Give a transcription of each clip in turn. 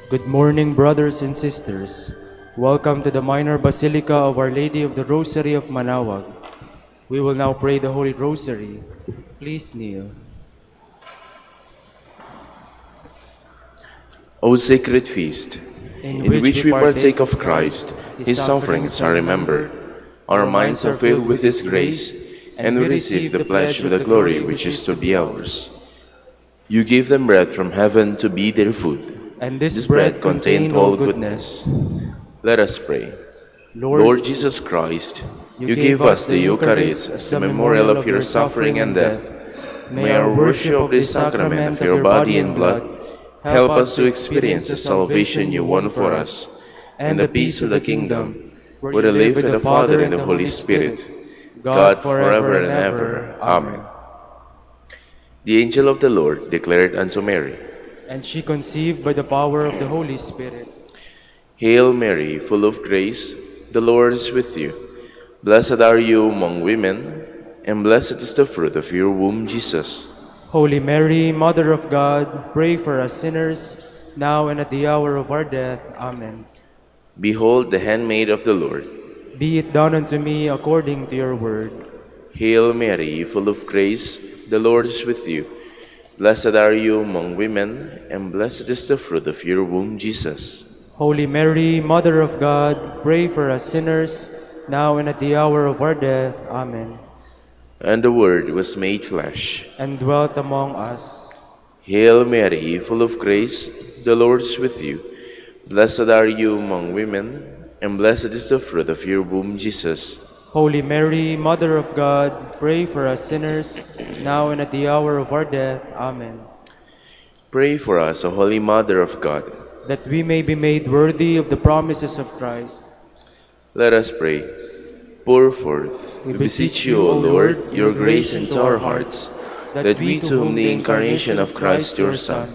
Good morning, brothers and sisters. Welcome to the Minor Basilica of Our Lady of the Rosary of Manaoag. We will now pray the Holy Rosary. Please kneel. O sacred feast, in which we partake of Christ, His sufferings are remembered, our minds are filled with His grace, and we receive the pledge of the glory which is to be ours. You give them bread from heaven to be their food. And this bread contained all goodness. Let us pray. Lord Jesus Christ, you gave us the Eucharist as the memorial of your suffering and death. May our worship of this sacrament of your body and blood help us to experience the salvation you won for us, and the peace of the kingdom, where you live with the Father and the Holy Spirit, God forever and ever. Amen. The angel of the Lord declared unto Mary, And she conceived by the power of the Holy Spirit. Hail Mary, full of grace, the Lord is with you. Blessed are you among women, and blessed is the fruit of your womb, Jesus. Holy Mary, Mother of God, pray for us sinners, now and at the hour of our death. Amen. Behold the handmaid of the Lord. Be it done unto me according to your word. Hail Mary, full of grace, the Lord is with you. Blessed are you among women, and blessed is the fruit of your womb, Jesus. Holy Mary, Mother of God, pray for us sinners, now and at the hour of our death. Amen. And the Word was made flesh, and dwelt among us. Hail Mary, full of grace, the Lord is with you. Blessed are you among women, and blessed is the fruit of your womb, Jesus. Holy Mary, Mother of God, pray for us sinners, now and at the hour of our death. Amen. Pray for us, O Holy Mother of God, that we may be made worthy of the promises of Christ. Let us pray. Pour forth, we beseech you, O Lord, your grace into our hearts, that we, to whom the incarnation of Christ your Son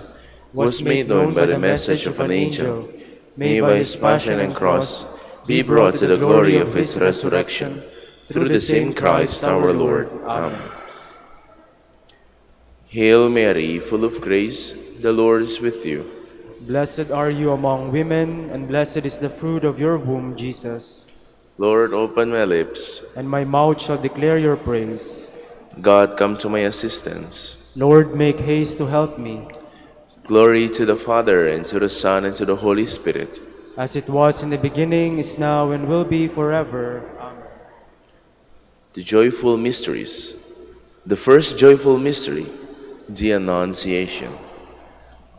was made known by the message of an angel, may by his passion and cross be brought to the glory of his resurrection, through the same Christ our Lord. Amen. Hail Mary, full of grace, the Lord is with you. Blessed are you among women, and blessed is the fruit of your womb, Jesus. Lord, open my lips, and my mouth shall declare your praise. God, come to my assistance. Lord, make haste to help me. Glory to the Father, and to the Son, and to the Holy Spirit. As it was in the beginning, is now, and will be forever. Amen. The joyful mysteries. The first joyful mystery, the Annunciation.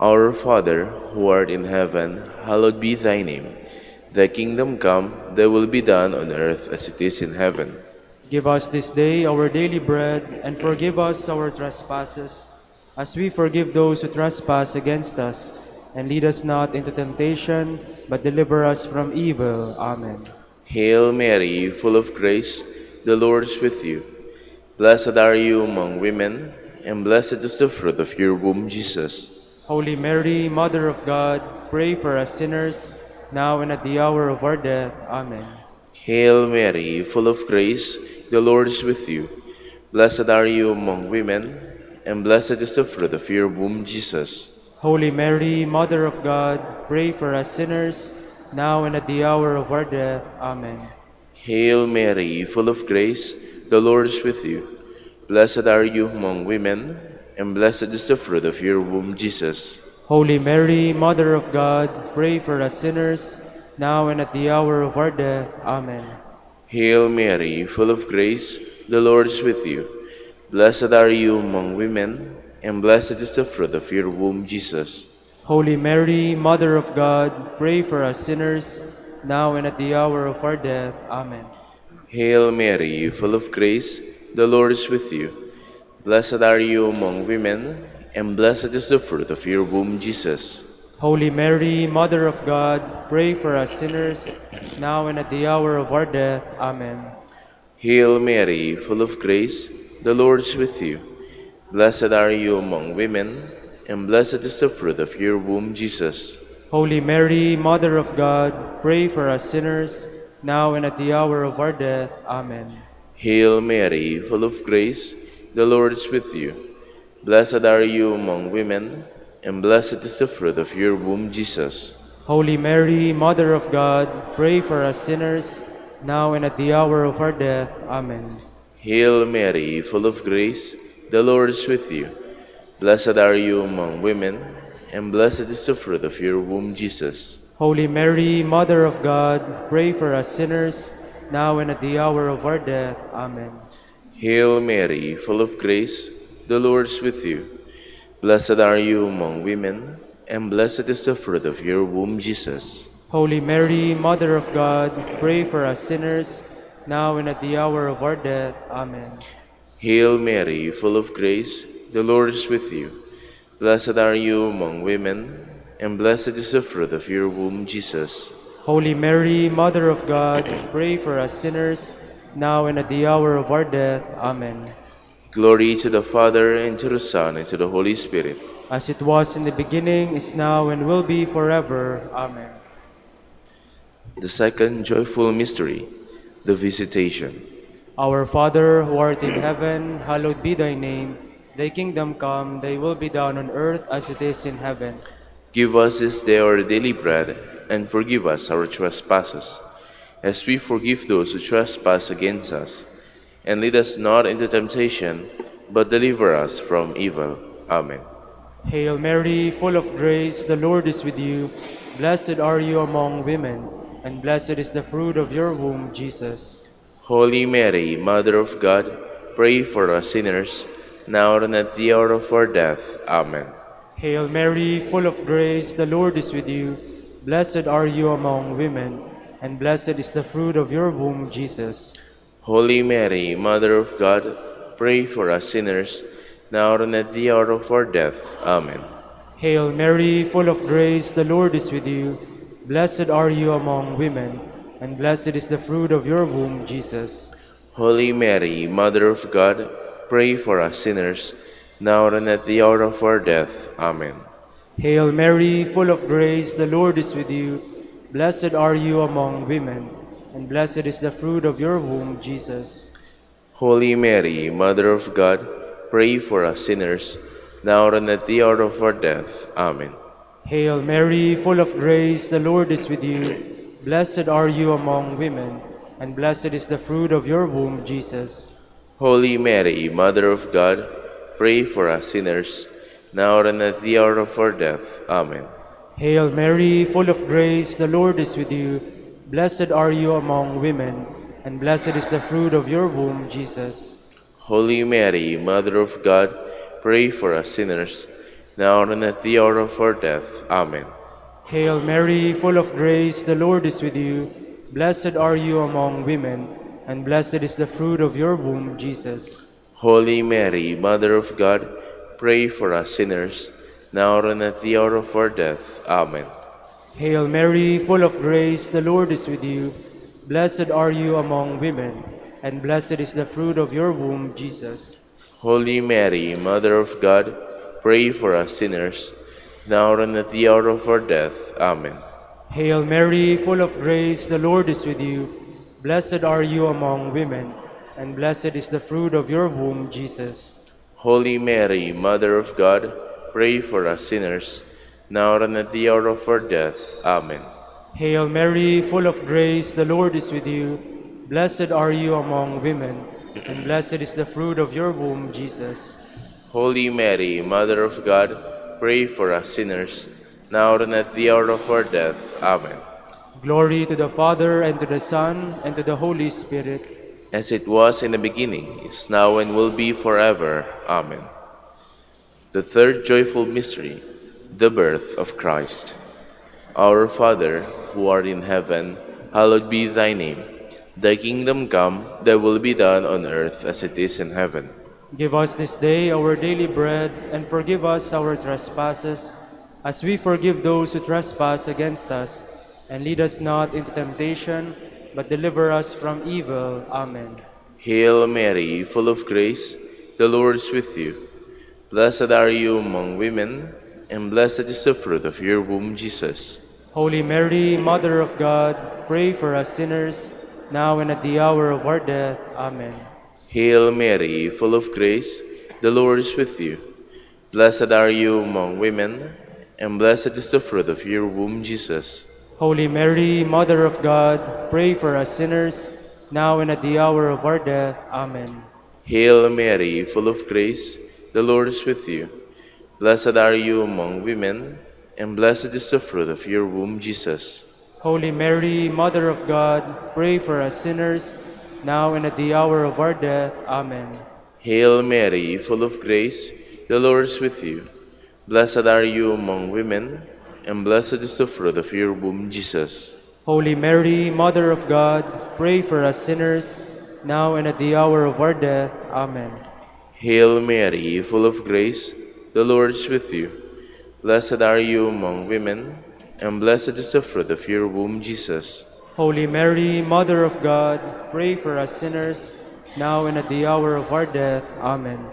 Our Father, who art in heaven, hallowed be thy name. Thy kingdom come, thy will be done on earth as it is in heaven. Give us this day our daily bread, and forgive us our trespasses, as we forgive those who trespass against us. And lead us not into temptation, but deliver us from evil. Amen. Hail Mary, full of grace, the Lord is with you. Blessed are you among women, and blessed is the fruit of your womb, Jesus. Holy Mary, Mother of God, pray for us sinners, now and at the hour of our death. Amen. Hail Mary, full of grace, the Lord is with you. Blessed are you among women, and blessed is the fruit of your womb, Jesus. Holy Mary, Mother of God, pray for us sinners, now and at the hour of our death. Amen. Hail Mary, full of grace, the Lord is with you. Blessed are you among women, and blessed is the fruit of your womb, Jesus. Holy Mary, Mother of God, pray for us sinners, now and at the hour of our death. Amen. Hail Mary, full of grace, the Lord is with you. Blessed are you among women, and blessed is the fruit of your womb, Jesus. Holy Mary, Mother of God, pray for us sinners, now and at the hour of our death. Amen. Hail Mary, full of grace, the Lord is with you. Blessed are you among women, and blessed is the fruit of your womb, Jesus. Holy Mary, Mother of God, pray for us sinners, now and at the hour of our death. Amen. Hail Mary, full of grace, the Lord is with you. Blessed are you among women, and blessed is the fruit of your womb, Jesus. Holy Mary, Mother of God, pray for us sinners, now and at the hour of our death. Amen. Hail Mary, full of grace, the Lord is with you. Blessed are you among women, and blessed is the fruit of your womb, Jesus. Holy Mary, Mother of God, pray for us sinners, now and at the hour of our death. Amen. Hail Mary, full of grace, the Lord is with you. Blessed are you among women, and blessed is the fruit of your womb, Jesus. Holy Mary, Mother of God, pray for us sinners, now and at the hour of our death. Amen. Hail Mary, full of grace, the Lord is with you. Blessed are you among women, and blessed is the fruit of your womb, Jesus. Holy Mary, Mother of God, pray for us sinners, now and at the hour of our death. Amen. Hail Mary, full of grace, the Lord is with you. Blessed are you among women, and blessed is the fruit of your womb, Jesus. Holy Mary, Mother of God, pray for us sinners, now and at the hour of our death. Amen. Glory to the Father, and to the Son, and to the Holy Spirit. As it was in the beginning, is now, and will be forever. Amen. The second joyful mystery, the Visitation. Our Father, who art in heaven, hallowed be thy name. Thy kingdom come, thy will be done on earth as it is in heaven. Give us this day our daily bread, and forgive us our trespasses, as we forgive those who trespass against us. And lead us not into temptation, but deliver us from evil. Amen. Hail Mary, full of grace, the Lord is with you. Blessed are you among women, and blessed is the fruit of your womb, Jesus. Holy Mary, Mother of God, pray for us sinners, now and at the hour of our death. Amen. Hail Mary, full of grace, the Lord is with you. Blessed are you among women, and blessed is the fruit of your womb, Jesus. Holy Mary, Mother of God, pray for us sinners, now and at the hour of our death. Amen. Hail Mary, full of grace, the Lord is with you. Blessed are you among women, and blessed is the fruit of your womb, Jesus. Holy Mary, Mother of God, pray for us sinners, now and at the hour of our death. Amen. Hail Mary, full of grace, the Lord is with you. Blessed are you among women, and blessed is the fruit of your womb, Jesus. Holy Mary, Mother of God, pray for us sinners, now and at the hour of our death. Amen. Hail Mary, full of grace, the Lord is with you. Blessed are you among women, and blessed is the fruit of your womb, Jesus. Holy Mary, Mother of God, pray for us sinners, now and at the hour of our death. Amen. Hail Mary, full of grace, the Lord is with you. Blessed are you among women, and blessed is the fruit of your womb, Jesus. Holy Mary, Mother of God, pray for us sinners, now and at the hour of our death. Amen. Hail Mary, full of grace, the Lord is with you. Blessed are you among women, and blessed is the fruit of your womb, Jesus. Holy Mary, Mother of God, pray for us sinners, now and at the hour of our death. Amen. Hail Mary, full of grace, the Lord is with you. Blessed are you among women, and blessed is the fruit of your womb, Jesus. Holy Mary, Mother of God, pray for us sinners, now and at the hour of our death. Amen. Hail Mary, full of grace, the Lord is with you. Blessed are you among women, and blessed is the fruit of your womb, Jesus. Holy Mary, Mother of God, pray for us sinners, now and at the hour of our death. Amen. Hail Mary, full of grace, the Lord is with you. Blessed are you among women, and blessed is the fruit of your womb, Jesus. Holy Mary, Mother of God, pray for us sinners, now and at the hour of our death. Amen. Glory to the Father, and to the Son, and to the Holy Spirit. As it was in the beginning, is now, and will be forever. Amen. The third joyful mystery, the birth of Christ. Our Father, who art in heaven, hallowed be thy name. Thy kingdom come, thy will be done on earth as it is in heaven. Give us this day our daily bread, and forgive us our trespasses, as we forgive those who trespass against us. And lead us not into temptation, but deliver us from evil. Amen. Hail Mary, full of grace, the Lord is with you. Blessed are you among women, and blessed is the fruit of your womb, Jesus. Holy Mary, Mother of God, pray for us sinners, now and at the hour of our death. Amen. Hail Mary, full of grace, the Lord is with you. Blessed are you among women, and blessed is the fruit of your womb, Jesus. Holy Mary, Mother of God, pray for us sinners, now and at the hour of our death. Amen. Hail Mary, full of grace, the Lord is with you. Blessed are you among women, and blessed is the fruit of your womb, Jesus. Holy Mary, Mother of God, pray for us sinners, now and at the hour of our death. Amen. Hail Mary, full of grace, the Lord is with you. Blessed are you among women, and blessed is the fruit of your womb, Jesus. Holy Mary, Mother of God, pray for us sinners, now and at the hour of our death. Amen. Hail Mary, full of grace, the Lord is with you. Blessed are you among women, and blessed is the fruit of your womb, Jesus. Holy Mary, Mother of God, pray for us sinners, now and at the hour of our death. Amen.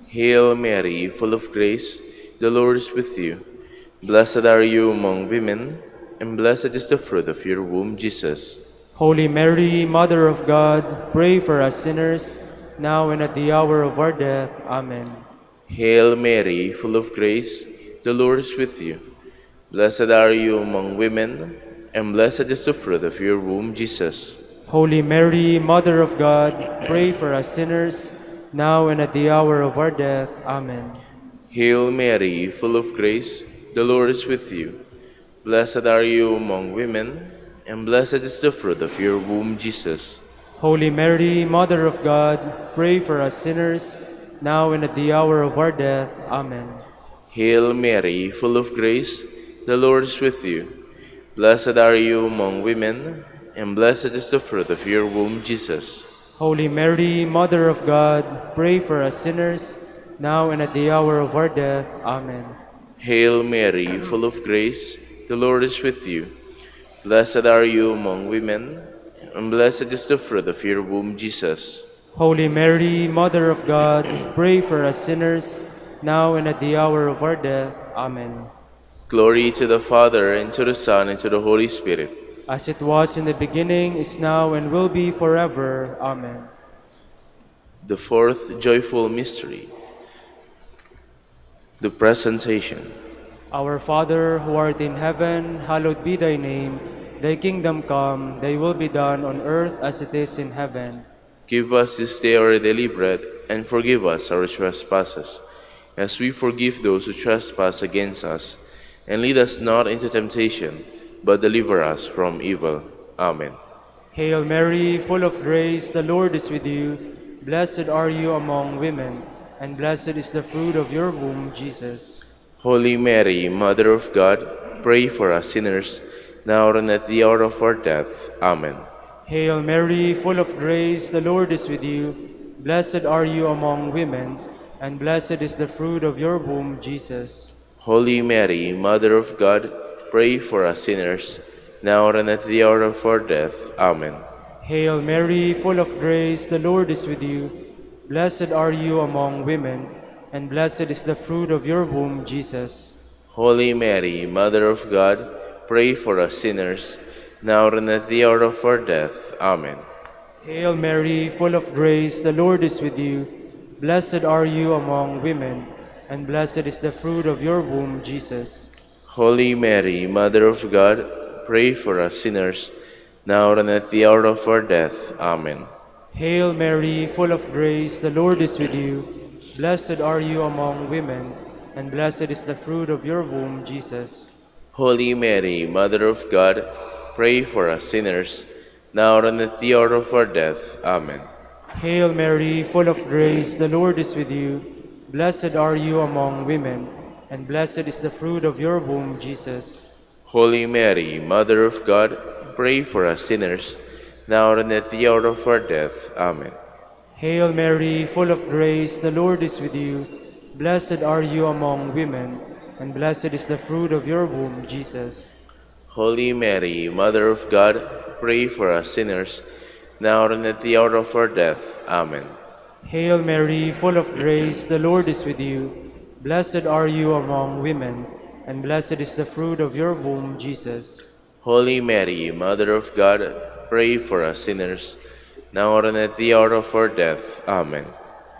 Hail Mary, full of grace, the Lord is with you. Blessed are you among women, and blessed is the fruit of your womb, Jesus. Holy Mary, Mother of God, pray for us sinners, now and at the hour of our death. Amen. Hail Mary, full of grace, the Lord is with you. Blessed are you among women, and blessed is the fruit of your womb, Jesus. Holy Mary, Mother of God, pray for us sinners, now and at the hour of our death. Amen. Hail Mary, full of grace, the Lord is with you. Blessed are you among women, and blessed is the fruit of your womb, Jesus. Holy Mary, Mother of God, pray for us sinners, now and at the hour of our death. Amen. Hail Mary, full of grace, the Lord is with you. Blessed are you among women, and blessed is the fruit of your womb, Jesus. Holy Mary, Mother of God, pray for us sinners, now and at the hour of our death. Amen. Hail Mary, full of grace, the Lord is with you. Blessed are you among women, and blessed is the fruit of your womb, Jesus. Holy Mary, Mother of God, pray for us sinners, now and at the hour of our death. Amen. Glory to the Father, and to the Son, and to the Holy Spirit. As it was in the beginning, is now, and will be forever. Amen. The fourth joyful mystery, the Presentation. Our Father, who art in heaven, hallowed be thy name. Thy kingdom come, thy will be done on earth as it is in heaven. Give us this day our daily bread, and forgive us our trespasses, as we forgive those who trespass against us. And lead us not into temptation, but deliver us from evil. Amen. Hail Mary, full of grace, the Lord is with you. Blessed are you among women, and blessed is the fruit of your womb, Jesus. Holy Mary, Mother of God, pray for us sinners, now and at the hour of our death. Amen. Hail Mary, full of grace, the Lord is with you. Blessed are you among women, and blessed is the fruit of your womb, Jesus. Holy Mary, Mother of God, pray for us sinners, now and at the hour of our death. Amen. Hail Mary, full of grace, the Lord is with you. Blessed are you among women, and blessed is the fruit of your womb, Jesus. Holy Mary, Mother of God, pray for us sinners, now and at the hour of our death. Amen. Hail Mary, full of grace, the Lord is with you. Blessed are you among women, and blessed is the fruit of your womb, Jesus. Holy Mary, Mother of God, pray for us sinners, now and at the hour of our death. Amen. Hail Mary, full of grace, the Lord is with you. Blessed are you among women, and blessed is the fruit of your womb, Jesus. Holy Mary, Mother of God, pray for us sinners, now and at the hour of our death. Amen. Hail Mary, full of grace, the Lord is with you. Blessed are you among women, and blessed is the fruit of your womb, Jesus. Holy Mary, Mother of God, pray for us sinners, now and at the hour of our death. Amen. Hail Mary, full of grace, the Lord is with you. Blessed are you among women, and blessed is the fruit of your womb, Jesus. Holy Mary, Mother of God, pray for us sinners, now and at the hour of our death. Amen. Hail Mary, full of grace, the Lord is with you. Blessed are you among women, and blessed is the fruit of your womb, Jesus. Holy Mary, Mother of God, pray for us sinners, now and at the hour of our death. Amen.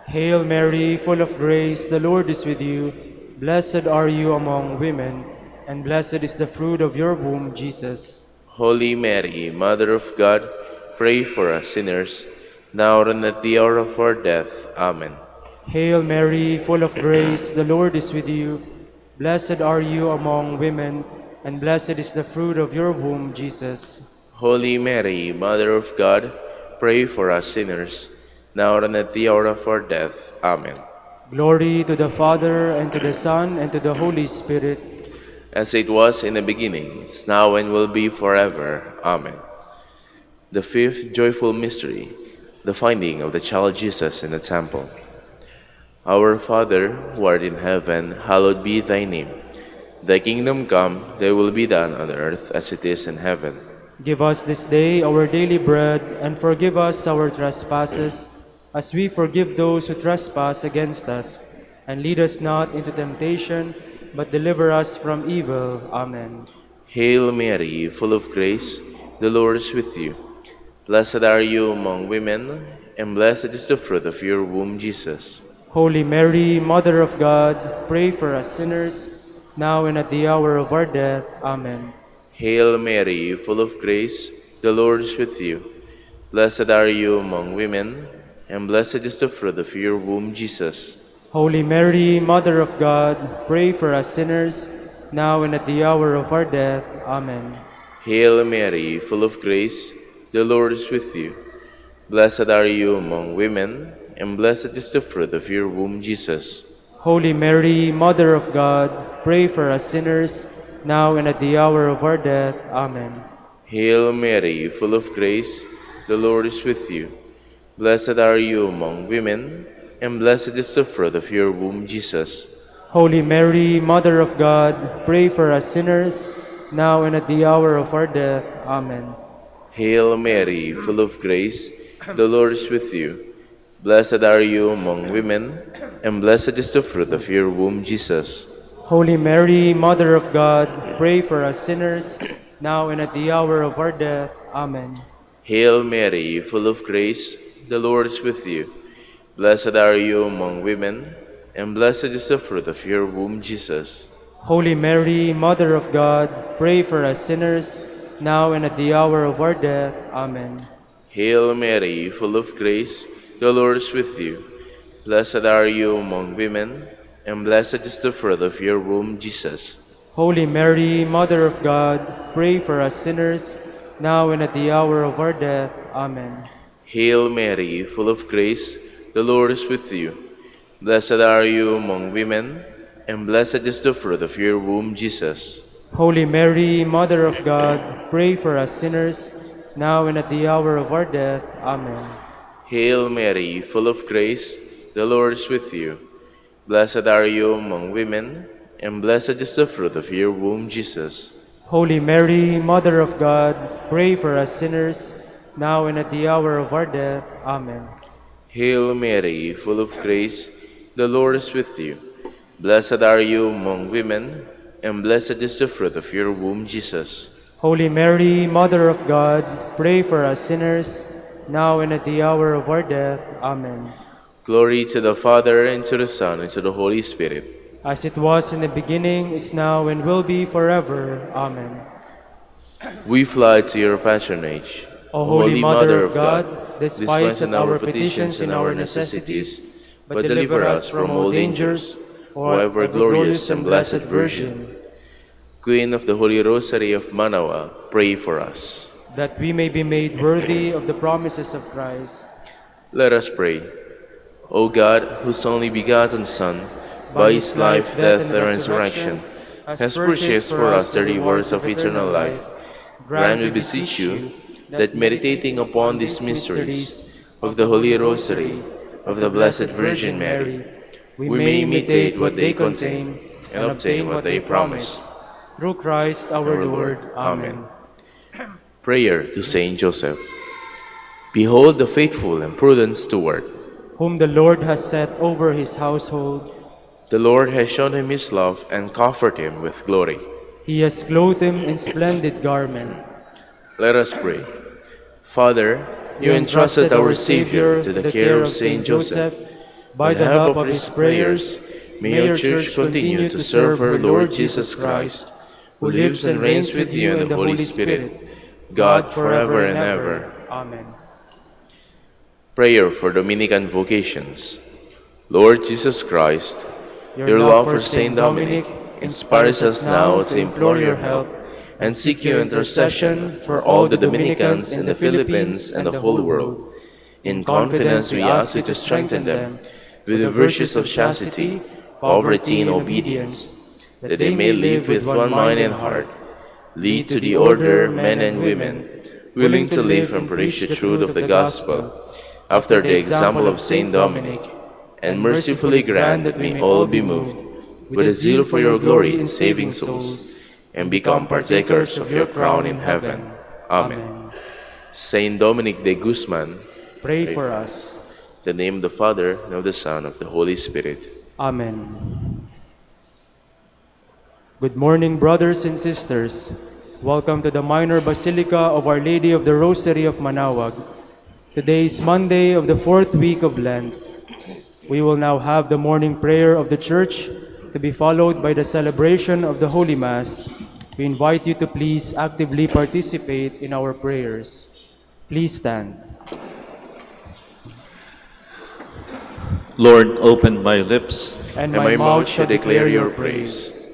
Hail Mary, full of grace, the Lord is with you. Blessed are you among women, and blessed is the fruit of your womb, Jesus. Holy Mary, Mother of God, pray for us sinners, now and at the hour of our death. Amen. Hail Mary, full of grace, the Lord is with you. Blessed are you among women, and blessed is the fruit of your womb, Jesus. Holy Mary, Mother of God, pray for us sinners, now and at the hour of our death. Amen. Glory to the Father, and to the Son, and to the Holy Spirit. As it was in the beginning, is now, and will be forever. Amen. The fifth joyful mystery, the finding of the child Jesus in the temple. Our Father, who art in heaven, hallowed be thy name. Thy kingdom come, thy will be done on earth as it is in heaven. Give us this day our daily bread, and forgive us our trespasses, as we forgive those who trespass against us. And lead us not into temptation, but deliver us from evil. Amen. Hail Mary, full of grace, the Lord is with you. Blessed are you among women, and blessed is the fruit of your womb, Jesus. Holy Mary, Mother of God, pray for us sinners, now and at the hour of our death. Amen. Hail Mary, full of grace, the Lord is with you. Blessed are you among women, and blessed is the fruit of your womb, Jesus. Holy Mary, Mother of God, pray for us sinners, now and at the hour of our death. Amen. Hail Mary, full of grace, the Lord is with you. Blessed are you among women, and blessed is the fruit of your womb, Jesus. Holy Mary, Mother of God, pray for us sinners, now and at the hour of our death. Amen. Hail Mary, full of grace, the Lord is with you. Blessed are you among women, and blessed is the fruit of your womb, Jesus. Holy Mary, Mother of God, pray for us sinners, now and at the hour of our death. Amen. Hail Mary, full of grace, the Lord is with you. Blessed are you among women, and blessed is the fruit of your womb, Jesus. Holy Mary, Mother of God, pray for us sinners, now and at the hour of our death. Amen. Hail Mary, full of grace, the Lord is with you. Blessed are you among women, and blessed is the fruit of your womb, Jesus. Holy Mary, Mother of God, pray for us sinners, now and at the hour of our death. Amen. Hail Mary, full of grace, the Lord is with you. Blessed are you among women, and blessed is the fruit of your womb, Jesus. Holy Mary, Mother of God, pray for us sinners, now and at the hour of our death. Amen. Hail Mary, full of grace, the Lord is with you. Blessed are you among women, and blessed is the fruit of your womb, Jesus. Holy Mary, Mother of God, pray for us sinners, now and at the hour of our death. Amen. Hail Mary, full of grace, the Lord is with you. Blessed are you among women, and blessed is the fruit of your womb, Jesus. Holy Mary, Mother of God, pray for us sinners, now and at the hour of our death. Amen. Hail Mary, full of grace, the Lord is with you. Blessed are you among women, and blessed is the fruit of your womb, Jesus. Holy Mary, Mother of God, pray for us sinners, now and at the hour of our death. Amen. Glory to the Father, and to the Son, and to the Holy Spirit. As it was in the beginning, is now, and will be forever. Amen. We fly to your patronage, O Holy Mother of God, despise not our petitions and our necessities, but deliver us from all dangers, O ever glorious and blessed Virgin. Queen of the Holy Rosary of Manaoag, pray for us. That we may be made worthy of the promises of Christ. Let us pray. O God, whose only begotten Son, by his life, death, and resurrection, has purchased for us the rewards of eternal life, grant, we beseech you, that meditating upon these mysteries of the Holy Rosary of the Blessed Virgin Mary, we may imitate what they contain and obtain what they promise. Through Christ our Lord. Amen. Prayer to Saint Joseph. Behold the faithful and prudent steward, whom the Lord has set over his household. The Lord has shown him his love and covered him with glory. He has clothed him in splendid garment. Let us pray. Father, you entrusted our Savior to the care of Saint Joseph. By the help of his prayers, may your Church continue to serve her Lord Jesus Christ, who lives and reigns with you and the Holy Spirit, God forever and ever. Amen. Prayer for Dominican vocations. Lord Jesus Christ, your love for Saint Dominic inspires us now to implore your help and seek your intercession for all the Dominicans in the Philippines and the whole world. In confidence, we ask you to strengthen them with the virtues of chastity, poverty, and obedience, that they may live with one mind and heart, lead to the order men and women, willing to live and preach the truth of the gospel, after the example of Saint Dominic, and mercifully grant that we all be moved with a zeal for your glory in saving souls, and become partakers of your crown in heaven. Amen. Saint Dominic de Guzman, Pray for us. in the name of the Father, and of the Son, and of the Holy Spirit. Amen. Good morning, brothers and sisters. Welcome to the Minor Basilica of Our Lady of the Rosary of Manaoag. Today is Monday of the 4th week of Lent. We will now have the morning prayer of the Church, to be followed by the celebration of the Holy Mass. We invite you to please actively participate in our prayers. Please stand. Lord, open my lips, And my mouth shall declare your praise.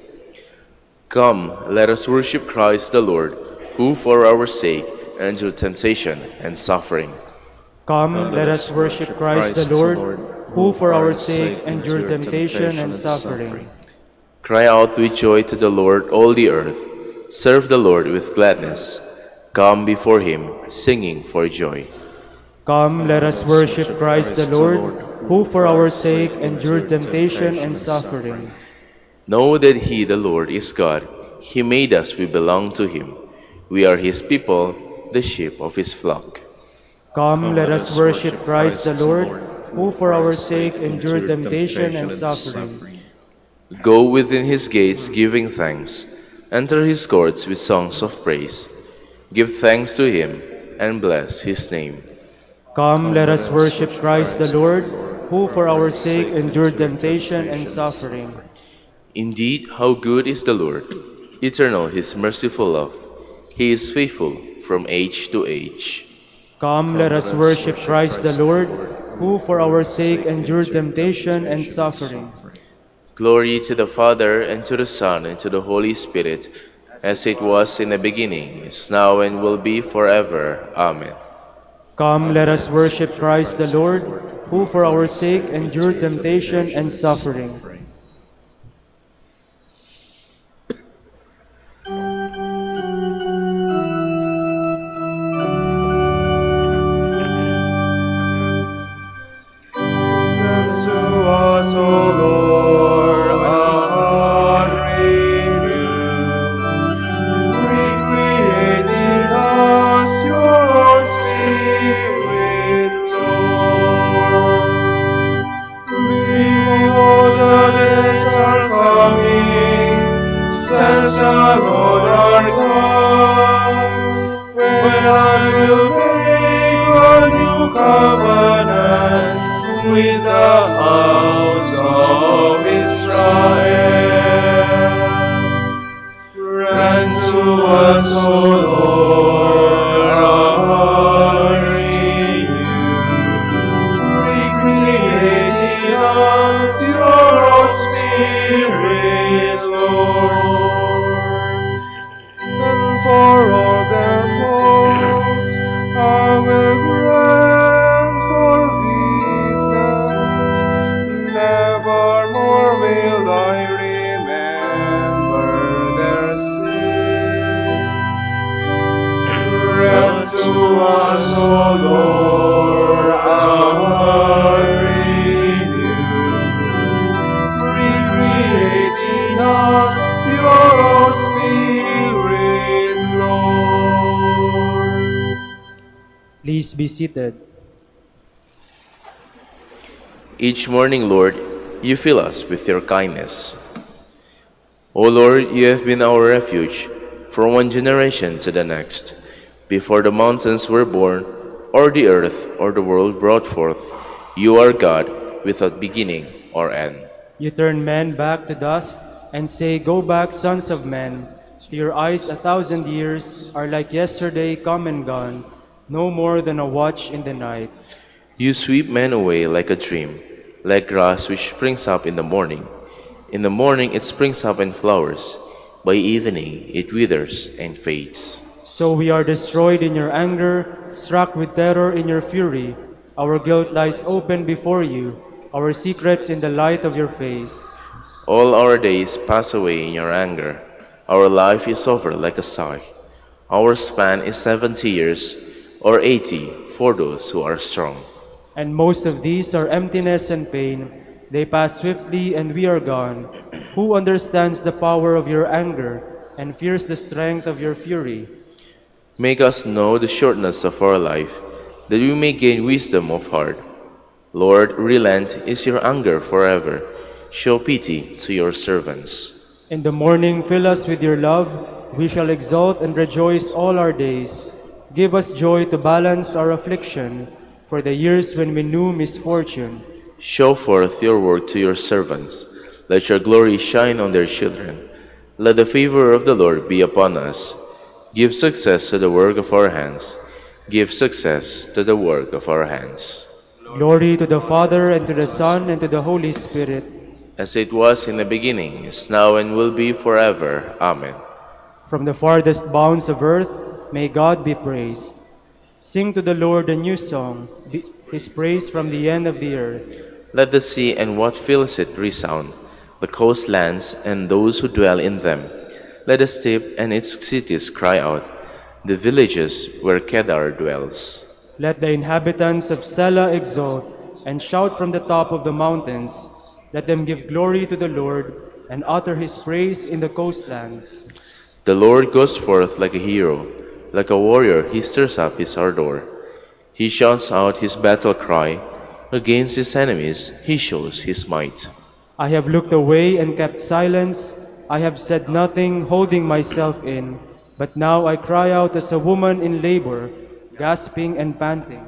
Come, let us worship Christ the Lord, who for our sake endured temptation and suffering. Come, let us worship Christ the Lord, who for our sake endured temptation and suffering. Cry out with joy to the Lord, all the earth. Serve the Lord with gladness. Come before him, singing for joy. Come, let us worship Christ the Lord, who for our sake endured temptation and suffering. Know that he, the Lord, is God. He made us, we belong to him. We are his people, the sheep of his flock. Come, let us worship Christ the Lord, who for our sake endured temptation and suffering. Go within his gates, giving thanks. Enter his courts with songs of praise. Give thanks to him, and bless his name. Come, let us worship Christ the Lord, who for our sake endured temptation and suffering. Indeed, how good is the Lord! Eternal his merciful love. He is faithful from age to age. Come, let us worship Christ the Lord, who for our sake endured temptation and suffering. Glory to the Father, and to the Son, and to the Holy Spirit, as it was in the beginning, is now, and will be forever. Amen. Come, let us worship Christ the Lord, who for our sake endured temptation and suffering. Please be seated. Each morning, Lord, you fill us with your kindness. O Lord, you have been our refuge from one generation to the next. Before the mountains were born, or the earth or the world brought forth, you are God without beginning or end. You turn men back to dust and say, "Go back, sons of men, To your eyes 1,000 years are like yesterday come and gone, no more than a watch in the night. You sweep men away like a dream, like grass which springs up in the morning. In the morning it springs up and flowers. By evening it withers and fades. So we are destroyed in your anger, struck with terror in your fury. Our guilt lies open before you, our secrets in the light of your face. All our days pass away in your anger. Our life is over like a sigh. Our span is 70 years, or 80 for those who are strong. And most of these are emptiness and pain. They pass swiftly and we are gone. Who understands the power of your anger and fears the strength of your fury? Make us know the shortness of our life, that we may gain wisdom of heart. Lord, relent is your anger forever. Show pity to your servants. In the morning fill us with your love. We shall exult and rejoice all our days. Give us joy to balance our affliction, for the years when we knew misfortune. Show forth your work to your servants. Let your glory shine on their children. Let the favor of the Lord be upon us. Give success to the work of our hands. Give success to the work of our hands. Glory to the Father, and to the Son, and to the Holy Spirit. As it was in the beginning, is now, and will be forever. Amen. From the farthest bounds of earth, may God be praised. Sing to the Lord a new song, His praise from the end of the earth. Let the sea and what fills it resound, the coastlands and those who dwell in them. Let the steppe and its cities cry out, the villages where Kedar dwells. Let the inhabitants of Sela exult and shout from the top of the mountains. Let them give glory to the Lord and utter His praise in the coastlands. The Lord goes forth like a hero. Like a warrior, He stirs up His ardor. He shouts out His battle cry. Against His enemies, He shows His might. I have looked away and kept silence. I have said nothing, holding myself in. But now I cry out as a woman in labor, gasping and panting.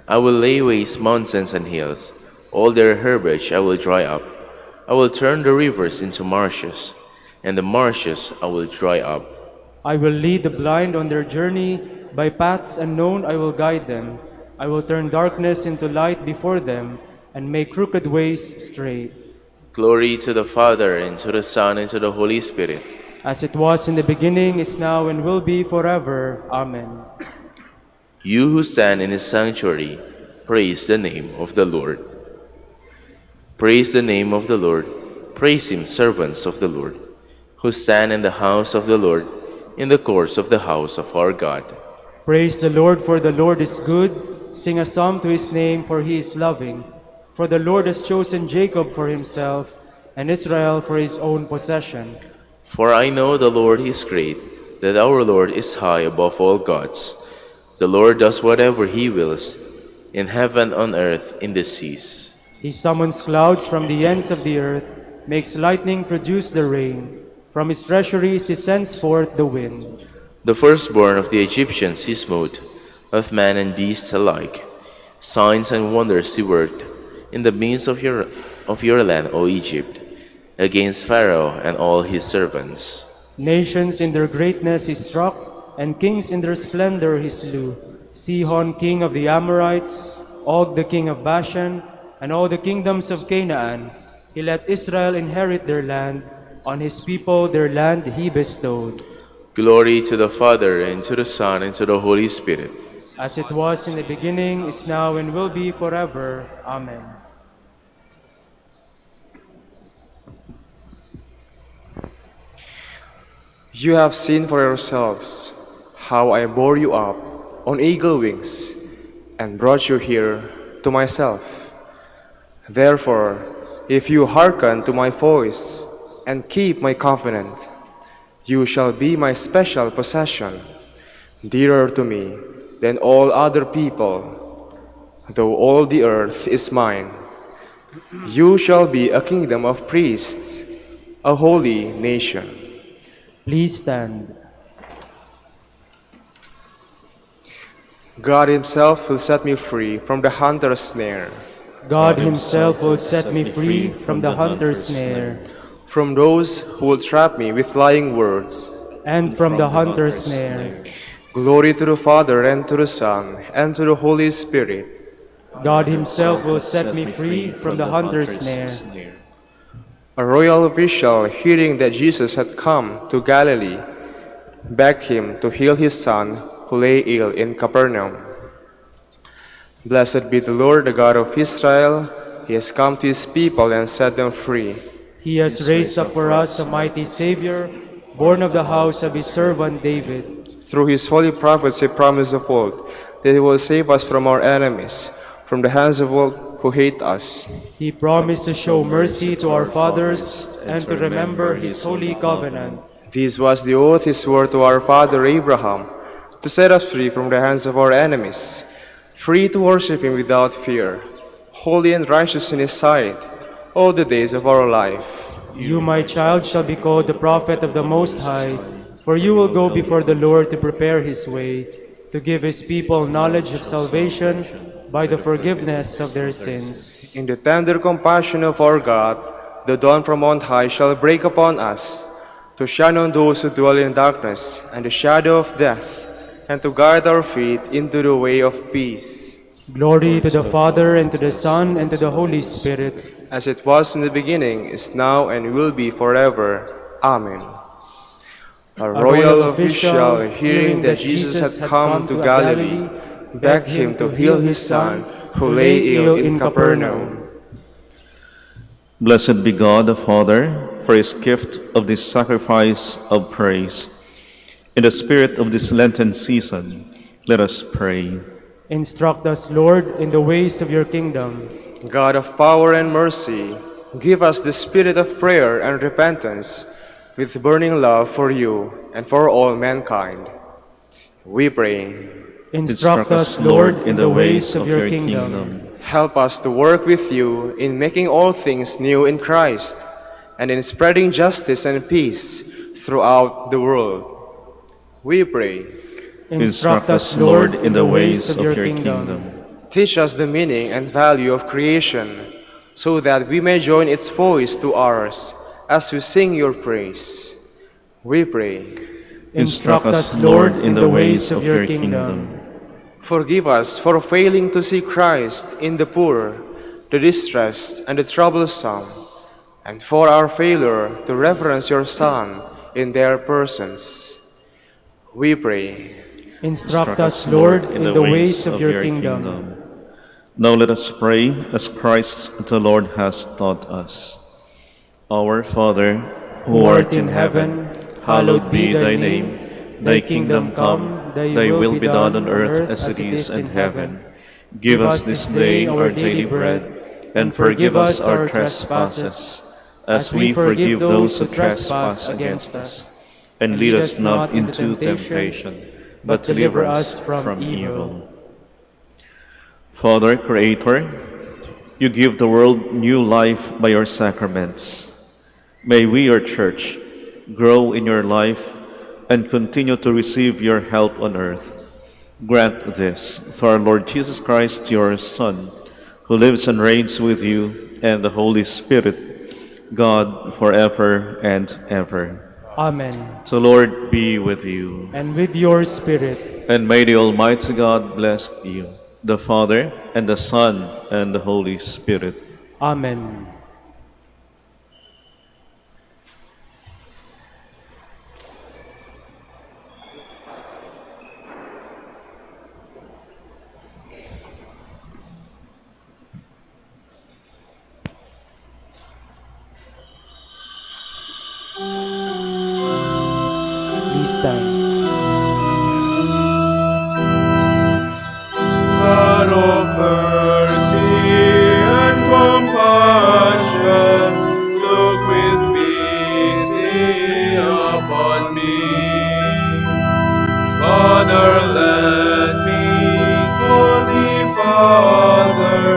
I will lay waste mountains and hills. All their herbage I will dry up. I will turn the rivers into marshes, and the marshes I will dry up. I will lead the blind on their journey. By paths unknown I will guide them. I will turn darkness into light before them, and make crooked ways straight. Glory to the Father, and to the Son, and to the Holy Spirit. As it was in the beginning, is now, and will be forever. Amen. You who stand in His sanctuary, praise the name of the Lord. Praise the name of the Lord. Praise Him, servants of the Lord, who stand in the house of the Lord, in the courts of the house of our God. Praise the Lord, for the Lord is good. Sing a psalm to His name, for He is loving. For the Lord has chosen Jacob for Himself, and Israel for His own possession. For I know the Lord is great, that our Lord is high above all gods. The Lord does whatever He wills, in heaven, on earth, in the seas. He summons clouds from the ends of the earth, makes lightning produce the rain. From His treasuries He sends forth the wind. The firstborn of the Egyptians He smote, of man and beast alike. Signs and wonders He worked in the midst of your land, O Egypt, against Pharaoh and all his servants. Nations in their greatness He struck, and kings in their splendor He slew. Sihon, king of the Amorites, Og, the king of Bashan, and all the kingdoms of Canaan. He let Israel inherit their land. On His people their land He bestowed. Glory to the Father, and to the Son, and to the Holy Spirit. As it was in the beginning, is now, and will be forever. Amen. You have seen for yourselves how I bore you up on eagle wings and brought you here to myself. Therefore, if you hearken to my voice and keep my covenant, you shall be my special possession, dearer to me than all other people. Though all the earth is mine, you shall be a kingdom of priests, a holy nation. Please stand. God Himself will set me free from the hunter's snare, God Himself will set me free from the hunter's snare, from those who will trap me with lying words. and from the hunter's snare. Glory to the Father, and to the Son, and to the Holy Spirit. God himself will set me free from the hunter's snare. A royal official, hearing that Jesus had come to Galilee, begged him to heal his son, who lay ill in Capernaum. Blessed be the Lord, the God of Israel. He has come to his people and set them free. He has raised up for us a mighty Savior, born of the house of his servant David. Through his holy prophets he promised of old that he will save us from our enemies, from the hands of all who hate us. He promised to show mercy to our fathers and to remember his holy covenant. This was the oath he swore to our father Abraham, to set us free from the hands of our enemies, free to worship him without fear, holy and righteous in his sight, all the days of our life. You, my child, shall be called the prophet of the Most High, for you will go before the Lord to prepare his way, to give his people knowledge of salvation by the forgiveness of their sins. In the tender compassion of our God, the dawn from on high shall break upon us, to shine on those who dwell in darkness and the shadow of death, and to guide our feet into the way of peace. Glory to the Father, and to the Son, and to the Holy Spirit, as it was in the beginning, is now, and will be forever. Amen. A royal official, hearing that Jesus had come to Galilee, begged him to heal his son, who lay ill in Capernaum. Blessed be God the Father, for his gift of this sacrifice of praise. In the spirit of this Lenten season, let us pray. Instruct us, Lord, in the ways of your kingdom. God of power and mercy, give us the spirit of prayer and repentance, with burning love for you and for all mankind. We pray. Instruct us, Lord, in the ways of your kingdom. Help us to work with you in making all things new in Christ, and in spreading justice and peace throughout the world. We pray. Instruct us, Lord, in the ways of your kingdom. Teach us the meaning and value of creation, so that we may join its voice to ours as we sing your praise. We pray. Instruct us, Lord, in the ways of your kingdom. Forgive us for failing to see Christ in the poor, the distressed, and the troublesome, and for our failure to reverence your Son in their persons. We pray. Instruct us, Lord, in the ways of your kingdom. Now let us pray as Christ the Lord has taught us. Our Father, who art in heaven, hallowed be thy name. Thy kingdom come, thy will be done on earth as it is in heaven. Give us this day our daily bread, and forgive us our trespasses, as we forgive those who trespass against us. And lead us not into temptation, but deliver us from evil. Father, Creator, you give the world new life by your sacraments. May we, your Church, grow in your life and continue to receive your help on earth. Grant this through our Lord Jesus Christ, your Son, who lives and reigns with you and the Holy Spirit, God, forever and ever. Amen. The Lord be with you. And with your spirit. And may the Almighty God bless you, the Father, and the Son, and the Holy Spirit. Amen. Please stand. God of mercy and compassion, look with pity upon me. Father, let me call thee Father,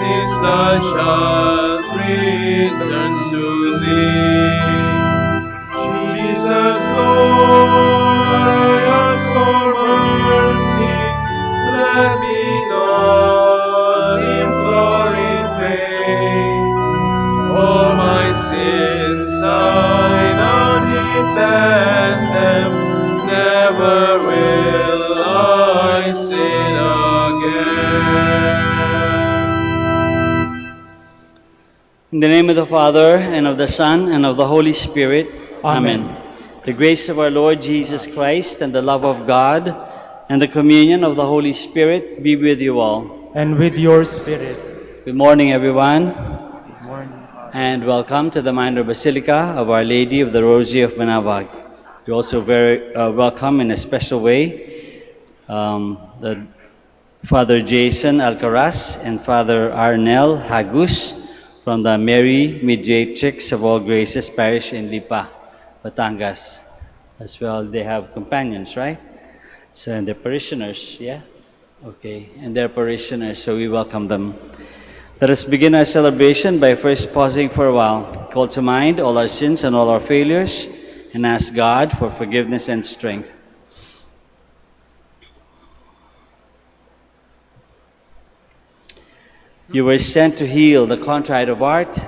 this thy child returns to thee. Jesus, Lord, I ask for mercy. Let me not implore in vain. All my sins I now detested, never will I sin again. In the name of the Father, and of the Son, and of the Holy Spirit. Amen. The grace of our Lord Jesus Christ, and the love of God, and the communion of the Holy Spirit be with you all. And with your spirit. Good morning, everyone, Good morning. and welcome to the Minor Basilica of Our Lady of the Rosary of Manaoag. You're also very welcome in a special way the Father Jason Alcaraz and Father Arnel Hagus from the Mary Mediatrix of All Graces Parish in Lipa, Batangas. As well, they have companions, right? So, and their parishioners, yeah? Okay, and their parishioners, so we welcome them. Let us begin our celebration by first pausing for a while, call to mind all our sins and all our failures, and ask God for forgiveness and strength. You were sent to heal the contrite of heart.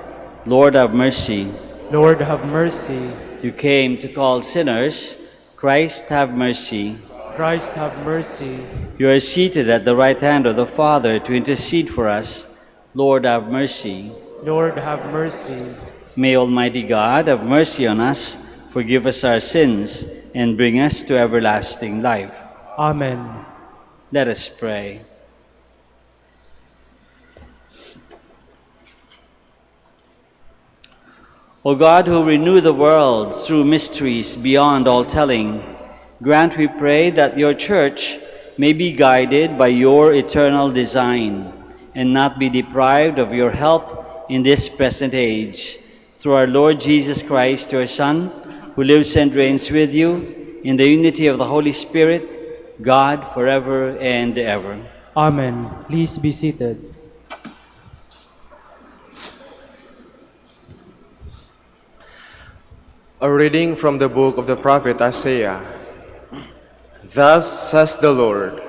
Lord, have mercy. Lord, have mercy. You came to call sinners. Christ, have mercy. Christ, have mercy. You are seated at the right hand of the Father to intercede for us. Lord, have mercy. Lord, have mercy. May Almighty God have mercy on us, forgive us our sins, and bring us to everlasting life. Amen. Let us pray. O God, who renew the world through mysteries beyond all telling, grant, we pray, that your Church may be guided by your eternal design and not be deprived of your help in this present age. Through our Lord Jesus Christ, your Son, who lives and reigns with you in the unity of the Holy Spirit, God, forever and ever. Amen. Please be seated. A reading from the book of the prophet Isaiah. Thus says the Lord,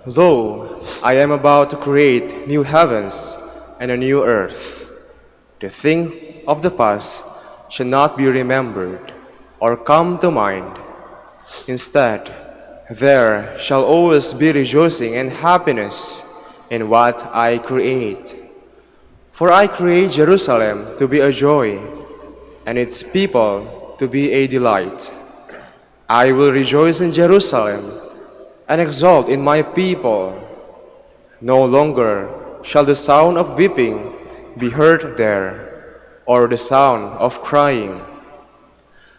Lo, I am about to create new heavens and a new earth. The things of the past shall not be remembered or come to mind. Instead, there shall always be rejoicing and happiness in what I create. For I create Jerusalem to be a joy, and its people to be a delight. I will rejoice in Jerusalem and exult in my people. No longer shall the sound of weeping be heard there, or the sound of crying.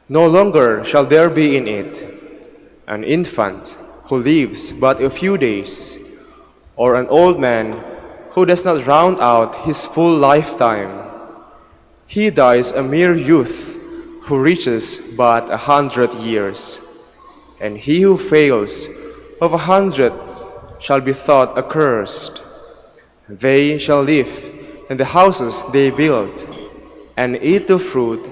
No longer shall there be in it an infant who lives but a few days, or an old man who does not round out his full lifetime. He dies a mere youth, who reaches but 100 years, and he who fails of 100 shall be thought accursed. They shall live in the houses they build, and eat the fruit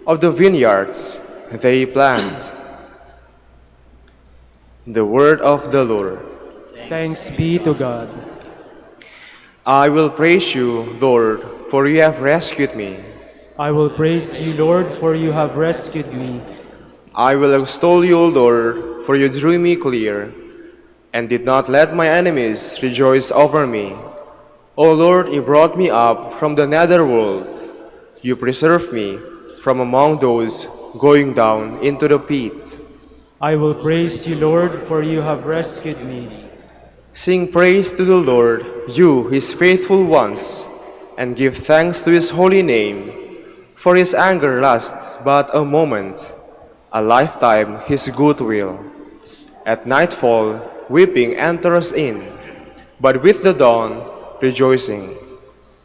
of the vineyards they plant. The word of the Lord. Thanks be to God. I will praise you, Lord, for you have rescued me. I will praise you, Lord, for you have rescued me. I will extol you, O Lord, for you drew me clear, and did not let my enemies rejoice over me. O Lord, you brought me up from the netherworld. You preserved me from among those going down into the pit. I will praise you, Lord, for you have rescued me. Sing praise to the Lord, you, his faithful ones, and give thanks to his holy name. For his anger lasts but a moment, a lifetime his goodwill. At nightfall, weeping enters in, but with the dawn, rejoicing.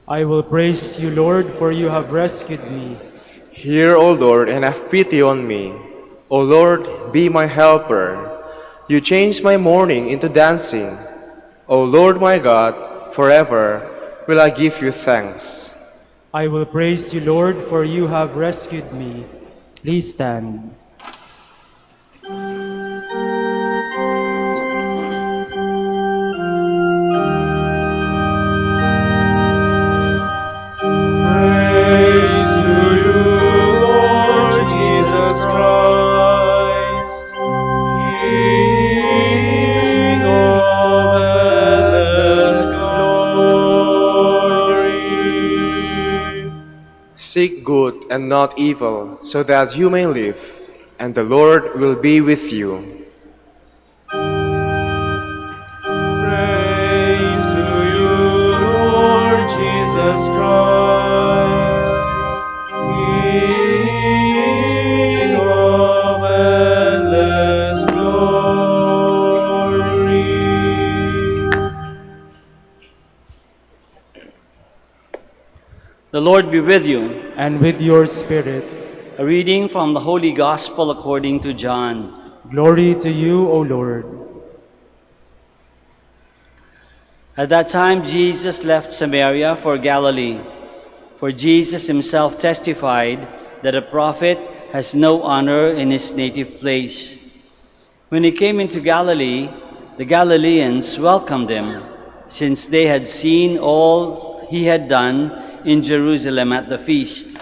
I will praise you, Lord, for you have rescued me. Hear, O Lord, and have pity on me. O Lord, be my helper. You changed my mourning into dancing. O Lord my God, forever will I give you thanks. I will praise you, Lord, for you have rescued me. Please stand. Praise to you, Lord Jesus Christ, King Seek good and not evil, so that you may live, and the Lord will be with you. Praise to you, Lord Jesus Christ, King of endless glory. The Lord be with you. And with your spirit. A reading from the Holy Gospel according to John. Glory to you, O Lord. At that time, Jesus left Samaria for Galilee, for Jesus himself testified that a prophet has no honor in his native place. When he came into Galilee, the Galileans welcomed him, since they had seen all he had done in Jerusalem at the feast,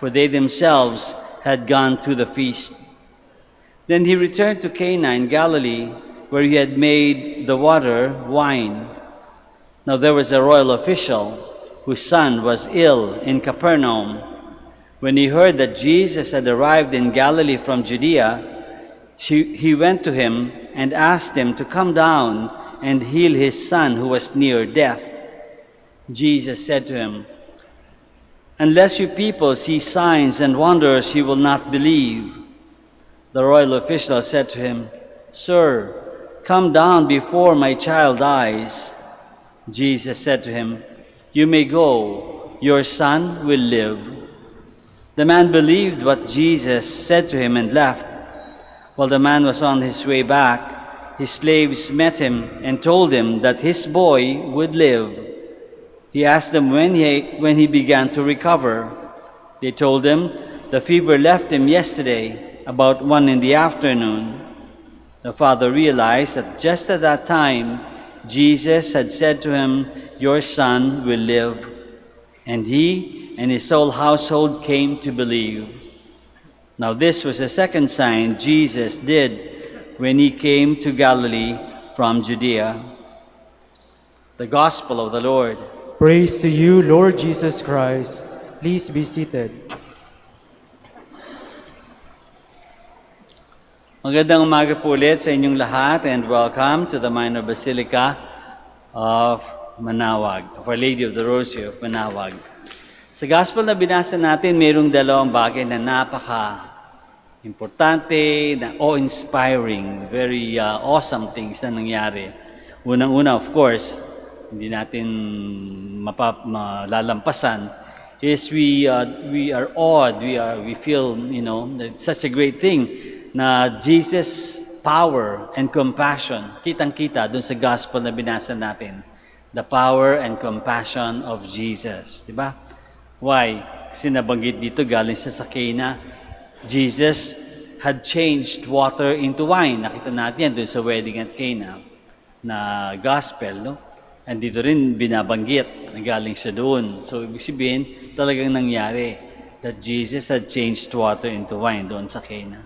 for they themselves had gone to the feast. Then he returned to Cana in Galilee, where he had made the water wine. Now there was a royal official whose son was ill in Capernaum. When he heard that Jesus had arrived in Galilee from Judea, he went to him and asked him to come down and heal his son who was near death. Jesus said to him, "Unless you people see signs and wonders, you will not believe." The royal official said to him, "Sir, come down before my child dies." Jesus said to him, "You may go, your son will live." The man believed what Jesus said to him and left. While the man was on his way back, his slaves met him and told him that his boy would live. He asked them when he began to recover. They told him, "The fever left him yesterday, about 1 p.m. The father realized that just at that time, Jesus had said to him, "Your son will live." And he and his whole household came to believe. Now this was the second sign Jesus did when he came to Galilee from Judea. The Gospel of the Lord. Praise to you, Lord Jesus Christ. Please be seated. Magandang umaga po ulit sa inyong lahat and welcome to the Minor Basilica of Manaoag, of Our Lady of the Rosary of Manaoag. Sa Gospel na binasa natin, mayroong dalawang bagay na napaka-importante, na awe-inspiring, very awesome things na nangyari. Unang-una, of course, hindi natin malalampasan, is we are awed, we feel, that it's such a great thing na Jesus' power and compassion, kitang-kita dun sa gospel na binasa natin. The power and compassion of Jesus. Diba? Why? Kasi nabanggit dito, galing sa Cana, Jesus had changed water into wine. Nakita natin yan dun sa wedding at Cana na gospel, no? And dito rin binabanggit na galing siya doon. So, ibig sabihin, talagang nangyari that Jesus had changed water into wine doon sa Cana.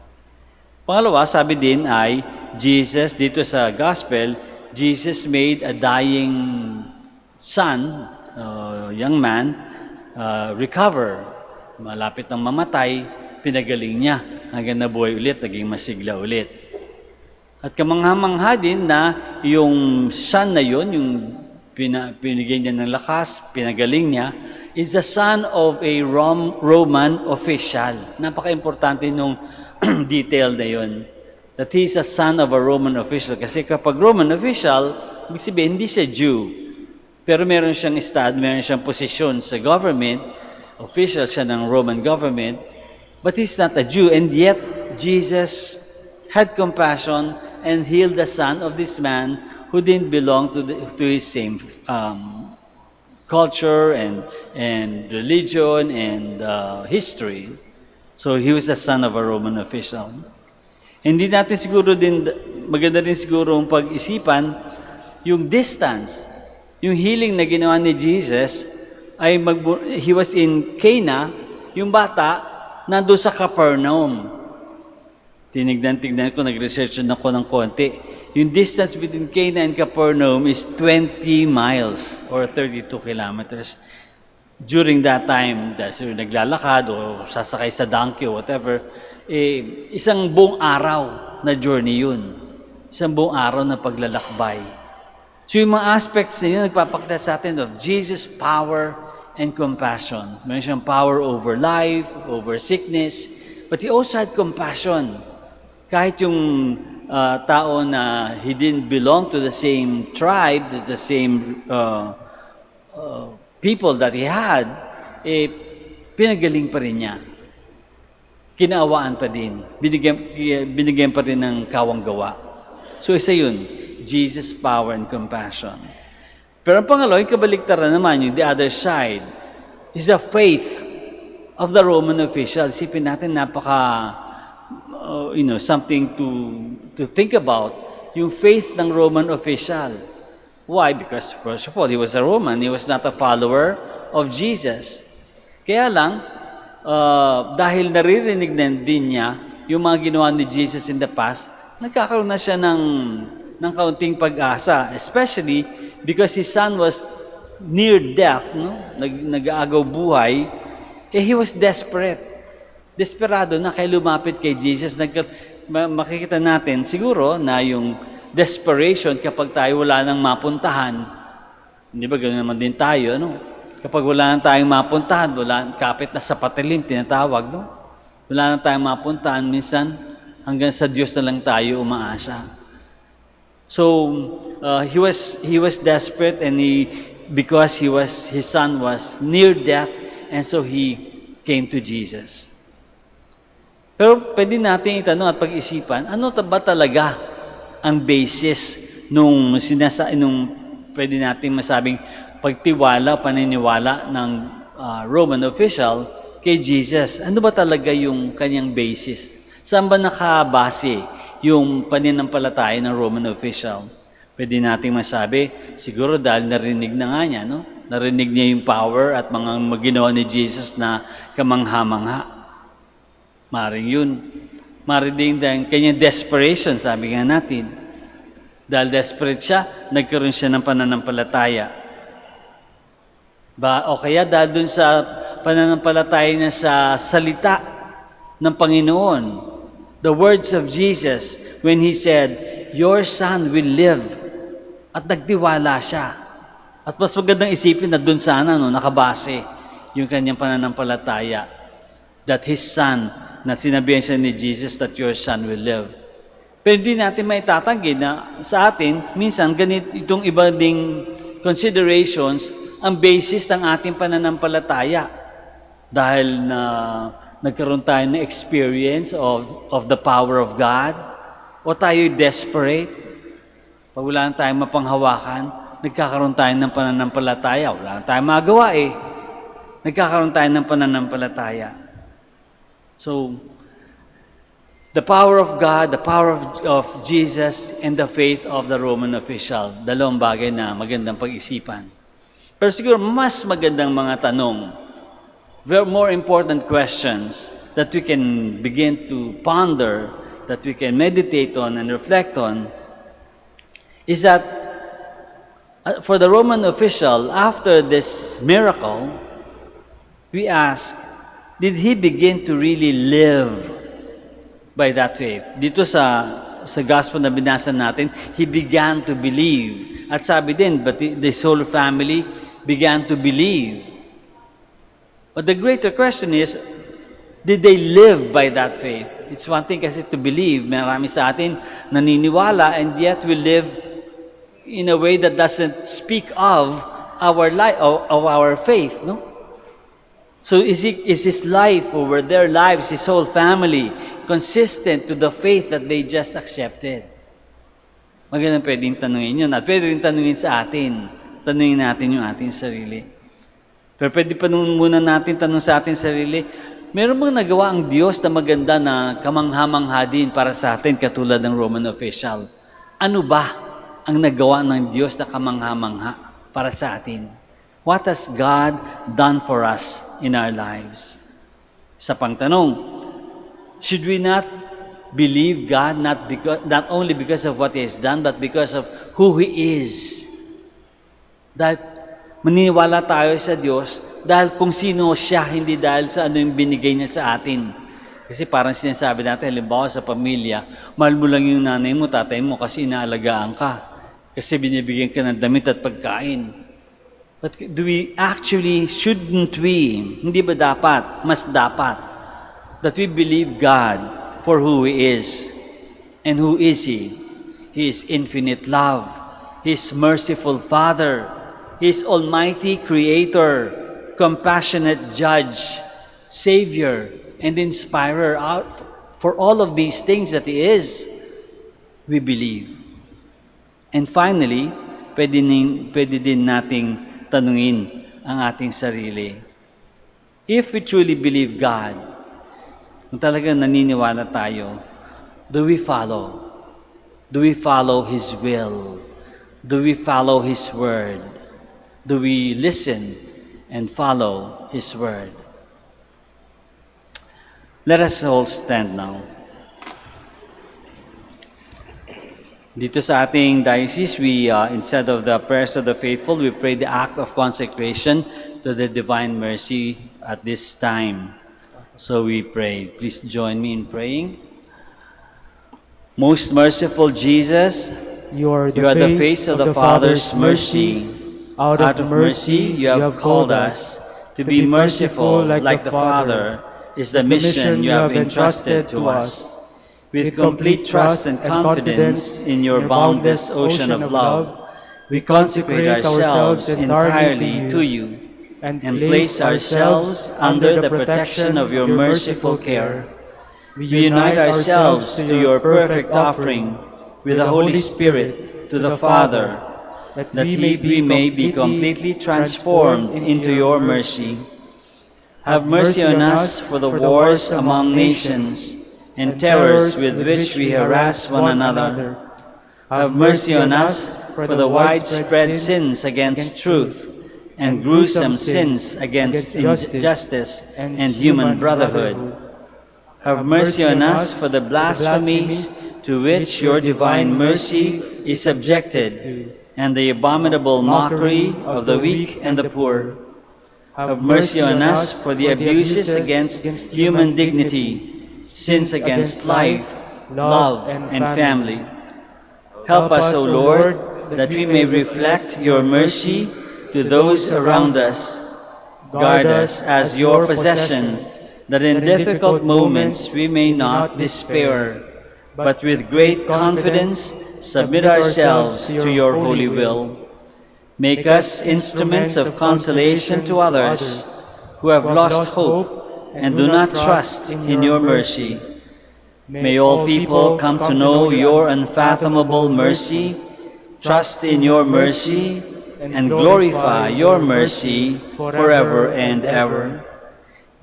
Pangalawa, sabi din ay, Jesus, dito sa Gospel, Jesus made a dying son, young man, recover. Malapit ng mamatay, pinagaling niya hanggang nabuhay ulit, naging masigla ulit. At kamangha-mangha din na yung son na yun, yung pinigyan niya ng lakas, pinagaling niya, is the son of a Roman official. Napaka-importante nung detail na yun. That he's a son of a Roman official. Kasi kapag Roman official, ibig sabihin, hindi siya Jew. Pero meron siyang meron siyang posisyon sa government, official siya ng Roman government, but he's not a Jew. And yet, Jesus had compassion and healed the son of this man who didn't belong to his same culture and religion and history. So he was the son of a Roman official. Hindi natin siguro din, maganda rin siguro ang pag-isipan, yung distance, yung healing na ginawa ni Jesus, ay he was in Cana, yung bata, nandun sa Capernaum. Tinignan ko, nag-research ako ng konti. Yung distance between Cana and Capernaum is 20 miles or 32 kilometers. during that time, dahil naglalakad o sasakay sa donkey o whatever, isang buong araw na journey yun. Isang buong araw na paglalakbay. So yung mga aspects na yun, nagpapakita sa atin of Jesus' power and compassion. Meron siyang power over life, over sickness, but He also had compassion. Kahit yung tao na He didn't belong to the same tribe, to the same people that He had, pinagaling pa rin niya. Kinaawaan pa din. Binigyan pa rin ng kawang gawa. So isa yun, Jesus' power and compassion. Pero ang pangalawa, yung kabaliktaran naman, yung the other side, is the faith of the Roman official. Isipin natin, something to think about, yung faith ng Roman official. Why? Because first of all, he was a Roman. He was not a follower of Jesus. Kaya lang, dahil naririnig din niya yung mga ginawa ni Jesus in the past, nagkakaroon na siya ng kaunting pag-asa, especially because his son was near death, no? Nag-aagaw buhay, he was desperate. Desperado na kaya lumapit kay Jesus. Makikita natin siguro na yung desperation kapag tayo wala nang mapuntahan. Hindi ba ganoon naman din tayo, no? Kapag wala nang tayong mapuntahan, kapit na sa patilim, tinatawag, no? Wala nang tayong mapuntahan, minsan hanggang sa Diyos na lang tayo umaasa. So he was desperate, and because his son was near death, and so he came to Jesus. Pero pwede natin itanong at pag-isipan, ano ba talaga ang basis nung pwede natin masabing pagtiwala, paniniwala ng Roman official kay Jesus? Ano ba talaga yung kanyang basis? Saan ba nakabase yung pananampalataya ng Roman official? Pwede nating masabi, siguro dahil narinig na nga niya, no? Narinig niya yung power at mga ginawa ni Jesus na kamangha-mangha. Maring yun. Maring din dahil kanyang desperation, sabi nga natin. Dahil desperate siya, nagkaroon siya ng pananampalataya. O kaya dahil dun sa pananampalataya niya sa salita ng Panginoon, the words of Jesus when He said, "Your son will live." At nagtiwala siya. At mas magandang isipin na dun sana nakabase yung kanyang pananampalataya that His son, na sinabihan siya ni Jesus that your son will live. Pero hindi natin maitatanggi na sa atin, minsan itong iba ding considerations ang basis ng ating pananampalataya. Dahil na nagkaroon tayo ng experience of the power of God, o tayo desperate, pag wala na tayong mapanghawakan, nagkakaroon tayo ng pananampalataya. Wala na tayong magawa nagkakaroon tayo ng pananampalataya. So, the power of God, the power of Jesus, and the faith of the Roman official. Dalawang bagay na magandang pag-isipan. Pero siguro mas magandang mga tanong, more important questions that we can begin to ponder, that we can meditate on and reflect on, is that for the Roman official, after this miracle, we ask, did he begin to really live by that faith? Dito sa gospel na binasa natin, he began to believe. At sabi din, but this whole family began to believe. But the greater question is, did they live by that faith? It's one thing kasi to believe. Marami sa atin naniniwala, and yet we live in a way that doesn't speak of our life, of our faith, no? So is his life, or were their lives, his whole family, consistent to the faith that they just accepted? Magandang pwedeng tanungin yun. At pwede rin tanungin sa atin. Tanungin natin yung ating sarili. Pero pwede pa muna natin tanong sa ating sarili, meron bang nagawa ang Diyos na maganda na kamangha-mangha din para sa atin katulad ng Roman official? Ano ba ang nagawa ng Diyos na kamangha-mangha para sa atin? What has God done for us in our lives? Sa pangtanong, should we not believe God not only because of what He has done, but because of who He is? That Maniniwala tayo sa Diyos dahil kung sino siya, hindi dahil sa ano yung binigay niya sa atin. Kasi parang sinasabi natin, halimbawa sa pamilya, mahal mo lang yung nanay mo, tatay mo kasi inaalagaan ka. Kasi binibigyan ka ng damit at pagkain. But do we actually, shouldn't we, hindi ba dapat, mas dapat, that we believe God for who He is. And who is He? He is infinite love. He is merciful Father. He is almighty Creator, compassionate Judge, Savior, and Inspirer. For all of these things that He is, we believe. And finally, pwede din nating tanungin ang ating sarili. If we truly believe God, kung talagang naniniwala tayo, do we follow? Do we follow His will? Do we follow His word? Do we listen and follow His word? Let us all stand now. Dito sa ating diocese, we, instead of the prayers of the faithful, we pray the act of consecration to the divine mercy at this time. So we pray. Please join me in praying. Most merciful Jesus, You are you are the face of the Father's mercy. Out of mercy, you have called us to be merciful like the Father is the mission you have entrusted to us. With complete trust and confidence in your boundless ocean of love, we consecrate ourselves entirely to you and place ourselves under the protection of your merciful care. We unite ourselves to your perfect offering with the Holy Spirit to the Father, that we may be completely transformed into your mercy. Have mercy on us for the wars among nations and terrors with which we harass one another. Have mercy on us for the widespread sins against truth and gruesome sins against injustice and human brotherhood. Have mercy on us for the blasphemies to which your divine mercy is subjected and the abominable mockery of the weak and the poor. Have mercy on us for the abuses against human dignity, sins against life, love, and family. Help us, O Lord, that we may reflect your mercy to those around us. Guard us as your possession, that in difficult moments we may not despair, but with great confidence submit ourselves to your holy will. Make us instruments of consolation to others who have lost hope and do not trust in your mercy. May all people come to know your unfathomable mercy, trust in your mercy, and glorify your mercy forever and ever.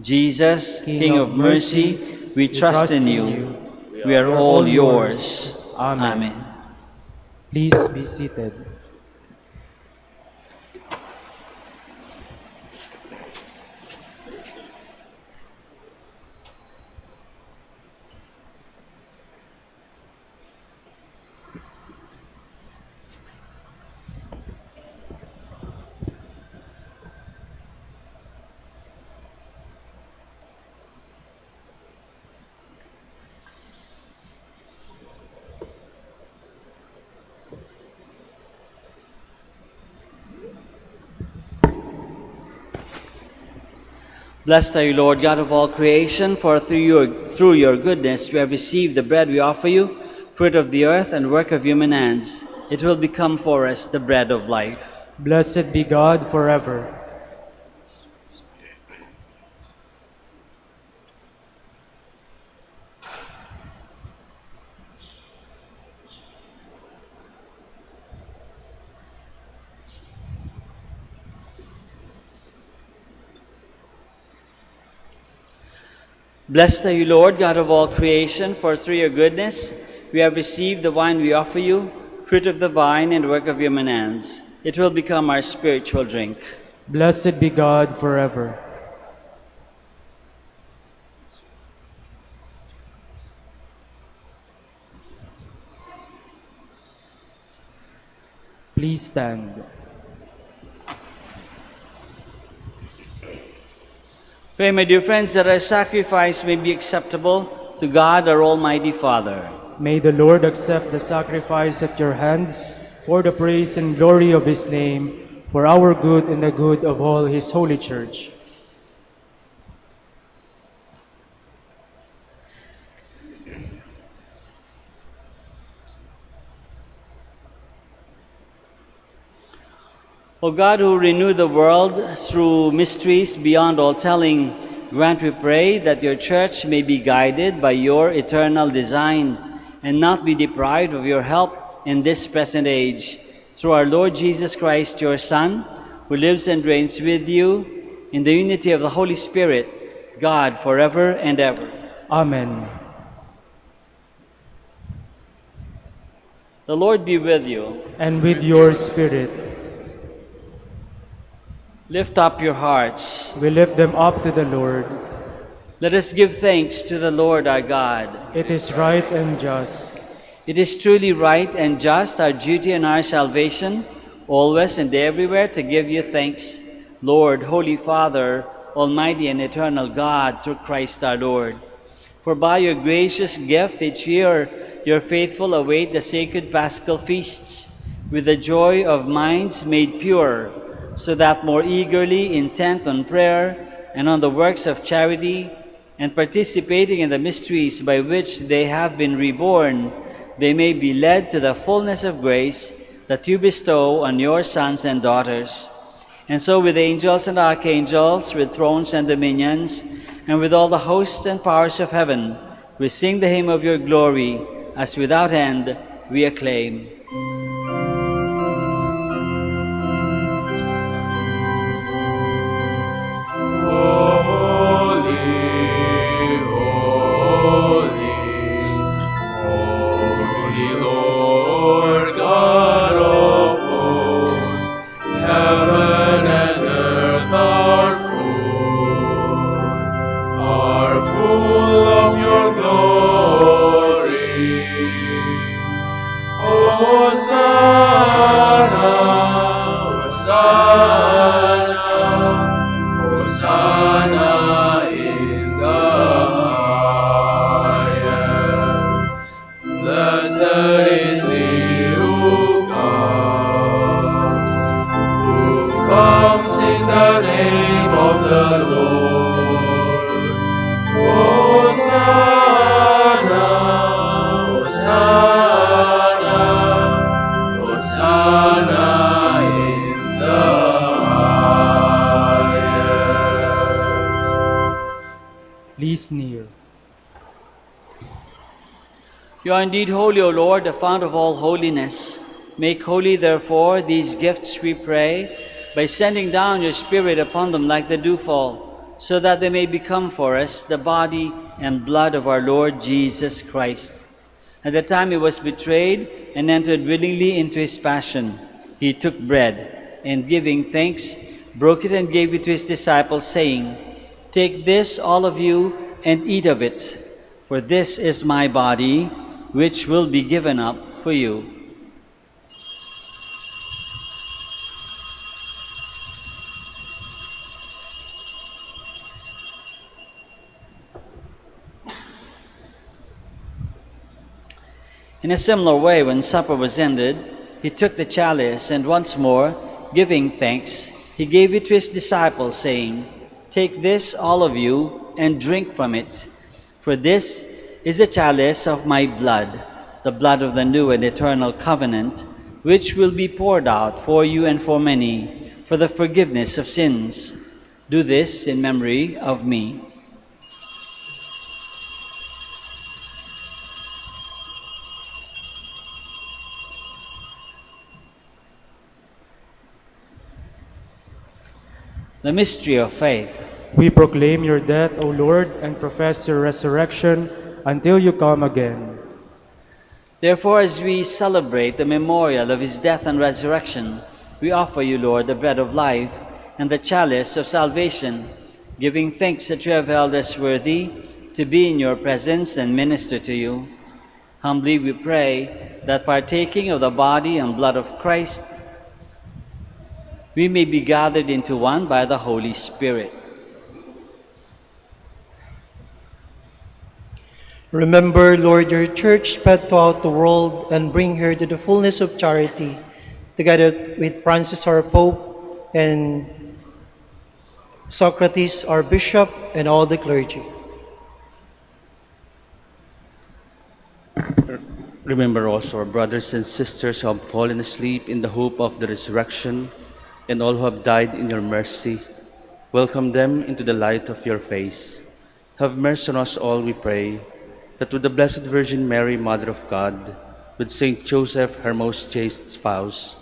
Jesus, King of mercy, we trust in you. We are all yours. Amen. Please be seated. Blessed are you, Lord, God of all creation, for through your goodness we have received the bread we offer you, fruit of the earth and work of human hands. It will become for us the bread of life. Blessed be God forever. Blessed are you, Lord, God of all creation, for through your goodness we have received the wine we offer you, fruit of the vine and work of human hands. It will become our spiritual drink. Blessed be God forever. Please stand. Pray, my dear friends, that our sacrifice may be acceptable to God, our Almighty Father. May the Lord accept the sacrifice at your hands for the praise and glory of his name, for our good and the good of all his holy church. O God, who renew the world through mysteries beyond all telling, grant, we pray, that your church may be guided by your eternal design and not be deprived of your help in this present age. Through our Lord Jesus Christ, your Son, who lives and reigns with you in the unity of the Holy Spirit, God, forever and ever. Amen. The Lord be with you. And with your spirit, Lift up your hearts. we lift them up to the Lord. Let us give thanks to the Lord our God. It is right and just. It is truly right and just, our duty and our salvation, always and everywhere to give you thanks, Lord, Holy Father, Almighty and eternal God, through Christ our Lord. For by your gracious gift each year your faithful await the sacred Paschal feasts with the joy of minds made pure, so that more eagerly intent on prayer and on the works of charity, and participating in the mysteries by which they have been reborn, they may be led to the fullness of grace that you bestow on your sons and daughters. And so with angels and archangels, with thrones and dominions, and with all the hosts and powers of heaven, we sing the hymn of your glory, as without end we acclaim. Please kneel. You are indeed holy, O Lord, the fount of all holiness. Make holy, therefore, these gifts, we pray, by sending down your Spirit upon them like the dewfall, so that they may become for us the body and blood of our Lord Jesus Christ. At the time he was betrayed and entered willingly into his passion, he took bread, and giving thanks, broke it and gave it to his disciples, saying, "Take this, all of you, and eat of it, for this is my body, which will be given up for you." In a similar way, when supper was ended, he took the chalice, and once more, giving thanks, he gave it to his disciples, saying, "Take this, all of you, and drink from it, for this is the chalice of my blood, the blood of the new and eternal covenant, which will be poured out for you and for many, for the forgiveness of sins. Do this in memory of me." The mystery of faith. We proclaim your death, O Lord, and profess your resurrection until you come again. Therefore, as we celebrate the memorial of his death and resurrection, we offer you, Lord, the bread of life and the chalice of salvation, giving thanks that you have held us worthy to be in your presence and minister to you. Humbly we pray that, partaking of the body and blood of Christ, we may be gathered into one by the Holy Spirit. Remember, Lord, your church spread throughout the world and bring her to the fullness of charity, together with Francis, our Pope, and Socrates, our Bishop, and all the clergy. Remember also our brothers and sisters who have fallen asleep in the hope of the resurrection, and all who have died in your mercy. Welcome them into the light of your face. Have mercy on us all, we pray, that with the Blessed Virgin Mary, Mother of God, with Saint Joseph, her most chaste spouse,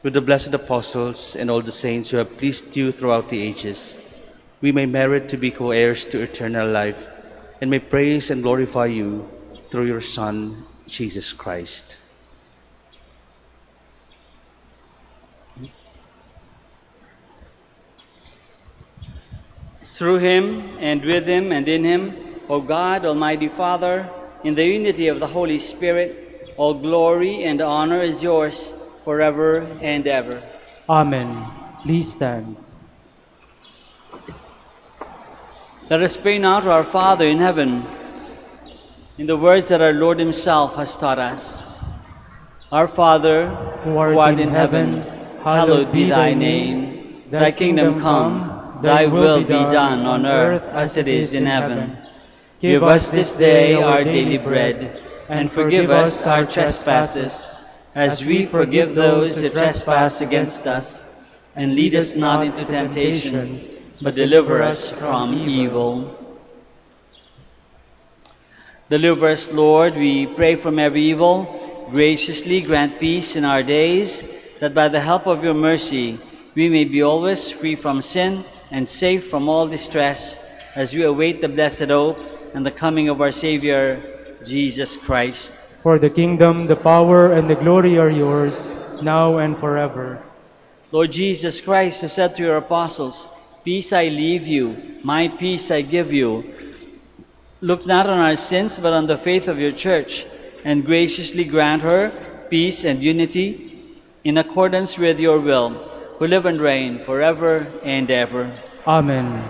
with the blessed apostles and all the saints who have pleased you throughout the ages, we may merit to be co-heirs to eternal life, and may praise and glorify you through your Son, Jesus Christ. Through him, and with him, and in him, O God, Almighty Father, in the unity of the Holy Spirit, all glory and honor is yours forever and ever. Amen. Please stand. Let us pray now to our Father in heaven, in the words that our Lord himself has taught us. Our Father, Who art in heaven, hallowed be thy name. Thy kingdom come, thy will be done on earth as it is in heaven. Give us this day our daily bread, and forgive us our trespasses, as we forgive those who trespass against us. And lead us not into temptation, but deliver us from evil. Deliver us, Lord, we pray, from every evil. Graciously grant peace in our days, that by the help of your mercy we may be always free from sin and safe from all distress, as we await the blessed hope and the coming of our Savior, Jesus Christ. For the kingdom, the power, and the glory are yours, now and forever. Lord Jesus Christ, who said to your apostles, "Peace I leave you, my peace I give you," look not on our sins, but on the faith of your church, and graciously grant her peace and unity in accordance with your will, who live and reign forever and ever. Amen.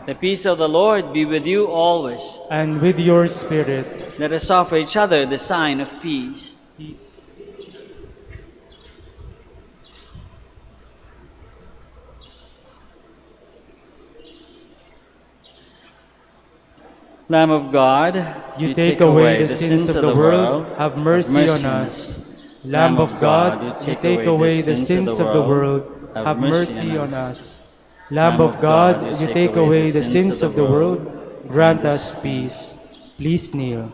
The peace of the Lord be with you always. And with your spirit. Let us offer each other the sign of peace. Peace. Lamb of God, You take away the sins of the world, have mercy on us. Lamb of God, you take away the sins of the world, have mercy on us. Lamb of God, you take away the sins of the world, grant us peace. Please kneel.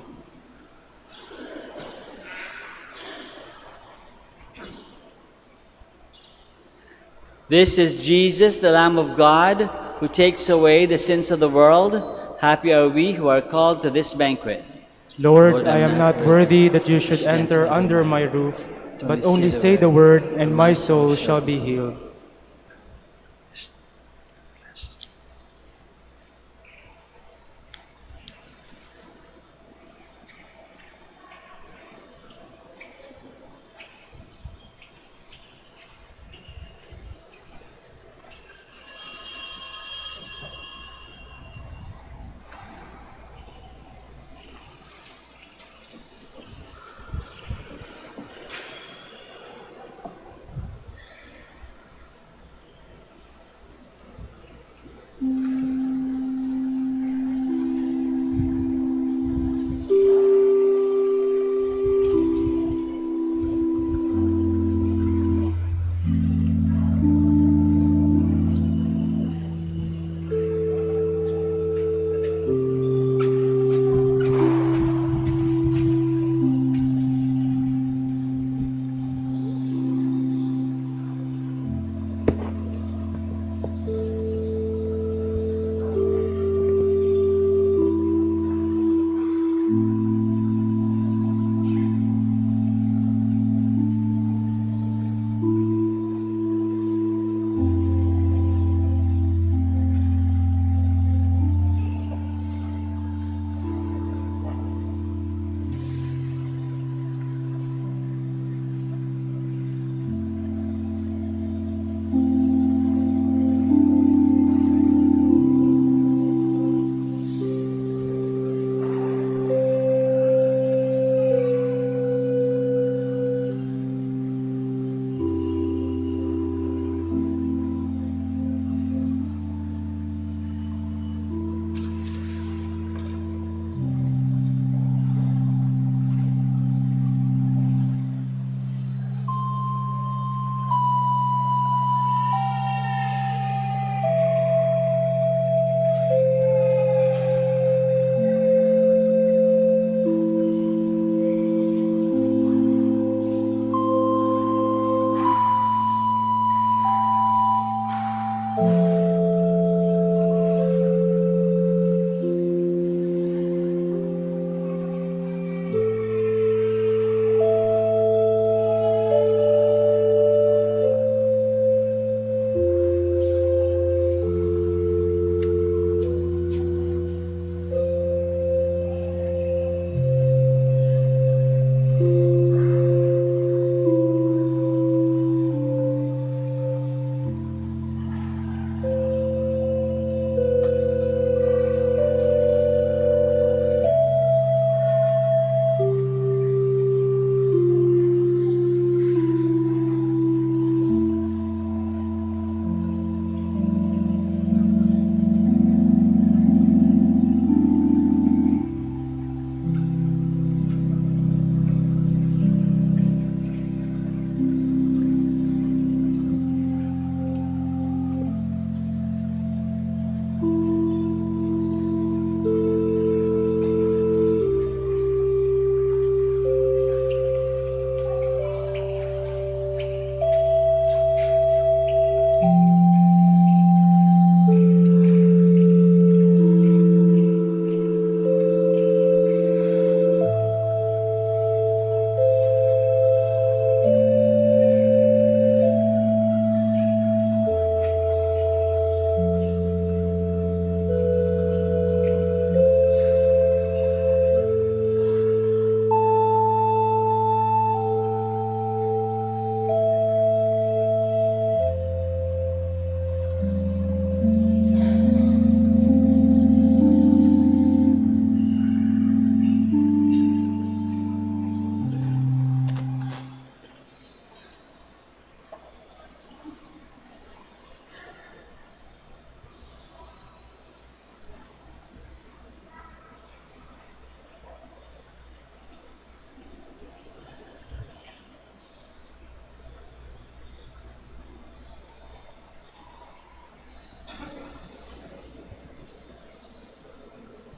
This is Jesus, the Lamb of God, who takes away the sins of the world. Happy are we who are called to this banquet. Lord, I am not worthy that you should enter under my roof, but only say the word, and my soul shall be healed.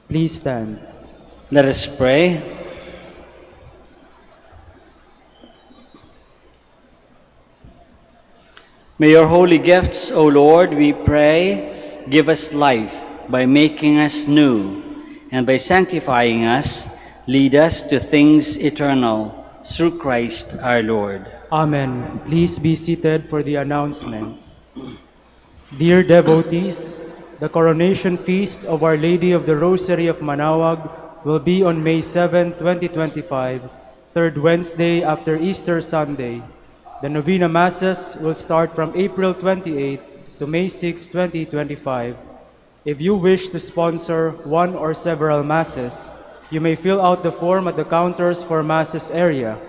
Please stand. Let us pray. May your holy gifts, O Lord, we pray, give us life by making us new, and by sanctifying us, lead us to things eternal, through Christ our Lord. Amen. Please be seated for the announcement. Dear devotees, the coronation feast of Our Lady of the Rosary of Manaoag will be on May 7, 2025, third Wednesday after Easter Sunday. The Novena Masses will start from April 28 to May 6, 2025. If you wish to sponsor one or several Masses, you may fill out the form at the counters for Masses area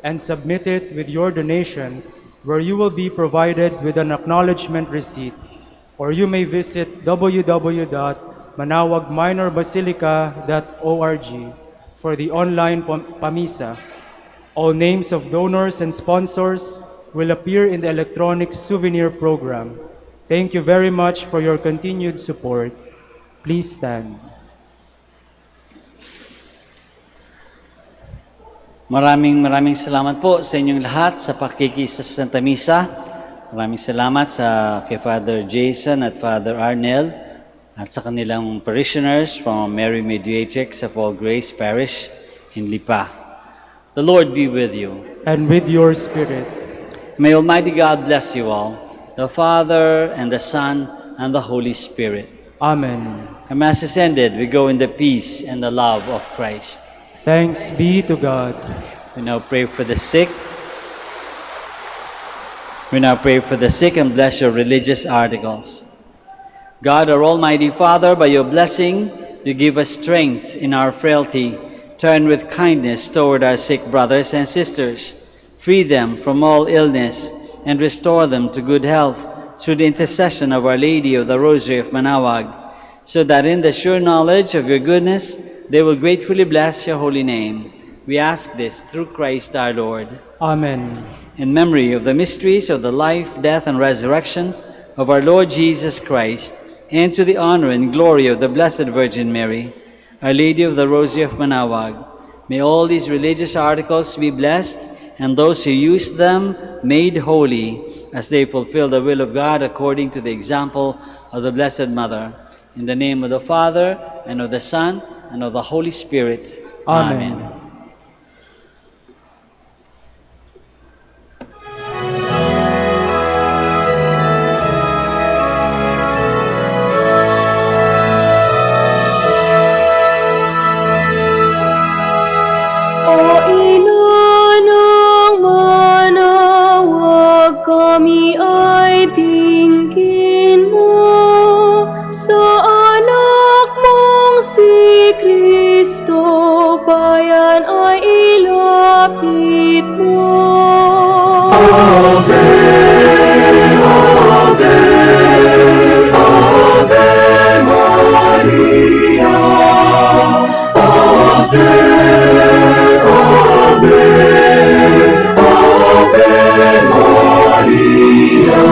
and submit it with your donation, where you will be provided with an acknowledgement receipt. Or you may visit www.manaoagminorbasilica.org for the online pamisa. All names of donors and sponsors will appear in the electronic souvenir program. Thank you very much for your continued support. Please stand. Maraming salamat po sa inyong lahat sa pakikisa sa Santa Misa. Maraming salamat sa kay Father Jason at Father Arnel at sa kanilang parishioners from Mary Mediatrix of All Grace Parish in Lipa. The Lord be with you. And with your spirit. May Almighty God bless you all, the Father and the Son and the Holy Spirit. Amen. Our Mass is ended. We go in the peace and the love of Christ. Thanks be to God. We now pray for the sick. We now pray for the sick and bless your religious articles. God, our Almighty Father, by your blessing, you give us strength in our frailty. Turn with kindness toward our sick brothers and sisters. Free them from all illness and restore them to good health through the intercession of Our Lady of the Rosary of Manaoag, so that in the sure knowledge of your goodness, they will gratefully bless your holy name. We ask this through Christ our Lord. Amen. In memory of the mysteries of the life, death, and resurrection of our Lord Jesus Christ, and to the honor and glory of the Blessed Virgin Mary, Our Lady of the Rosary of Manaoag, may all these religious articles be blessed, and those who use them made holy, as they fulfill the will of God according to the example of the Blessed Mother. In the name of the Father, and of the Son, and of the Holy Spirit. Amen. Amen. O ina ng Manaoag, kami ay tingin mo sa anak mong si Kristo, bayan ay ilapit mo. Ave, Ave, Ave Maria, Ave, Ave, Ave Maria.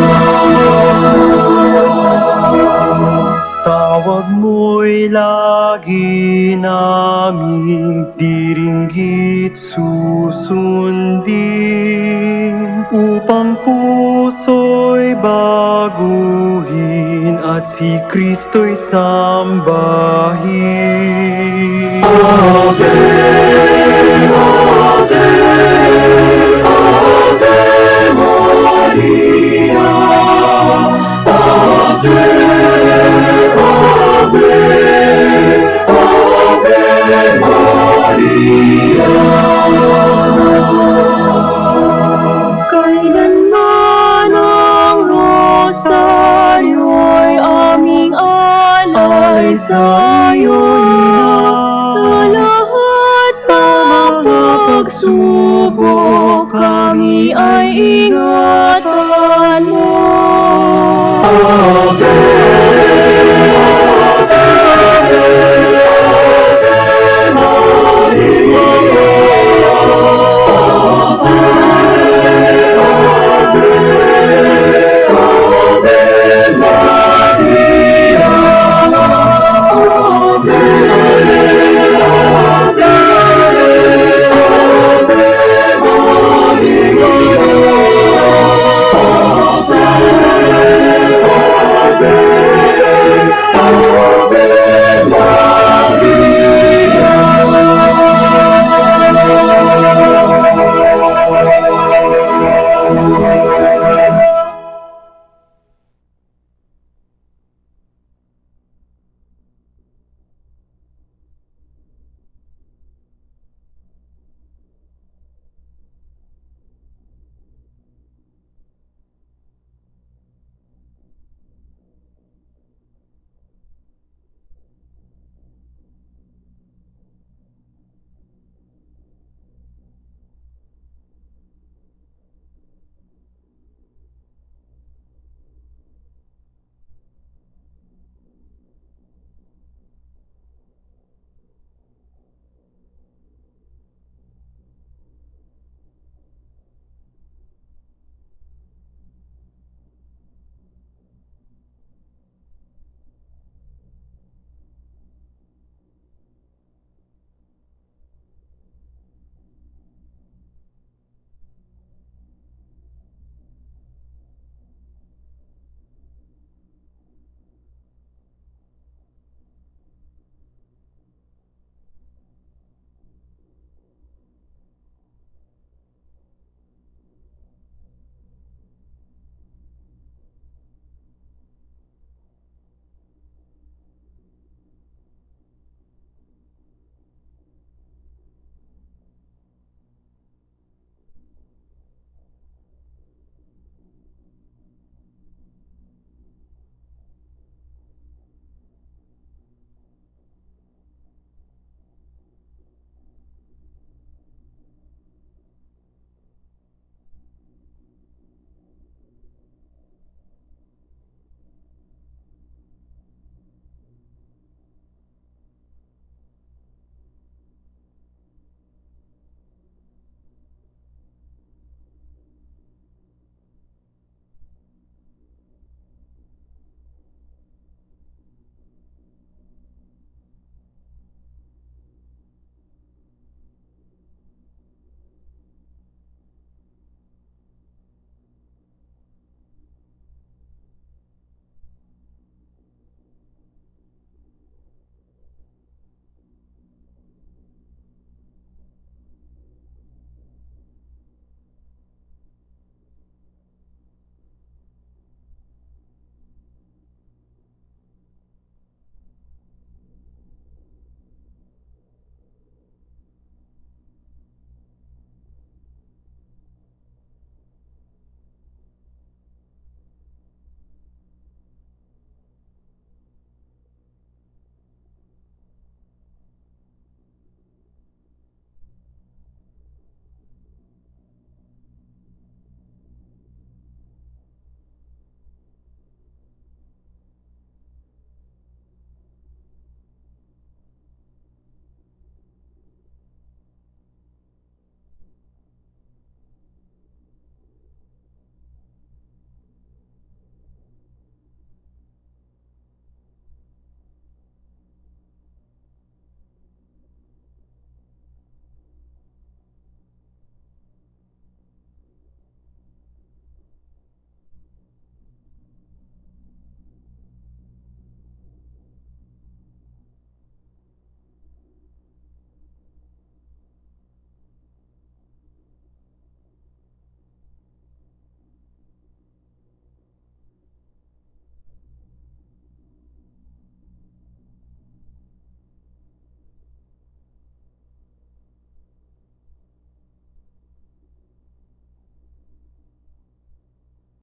Tawag mo'y lagi naming diringgit susundin, upang puso'y baguhin at si Kristo'y sambahin. Ave, Ave, Ave Maria, Ave, Ave, Ave Maria. Kailanman ang rosaryo'y aming alay sa'yo, sa lahat ng pagsubok kami ay ingat.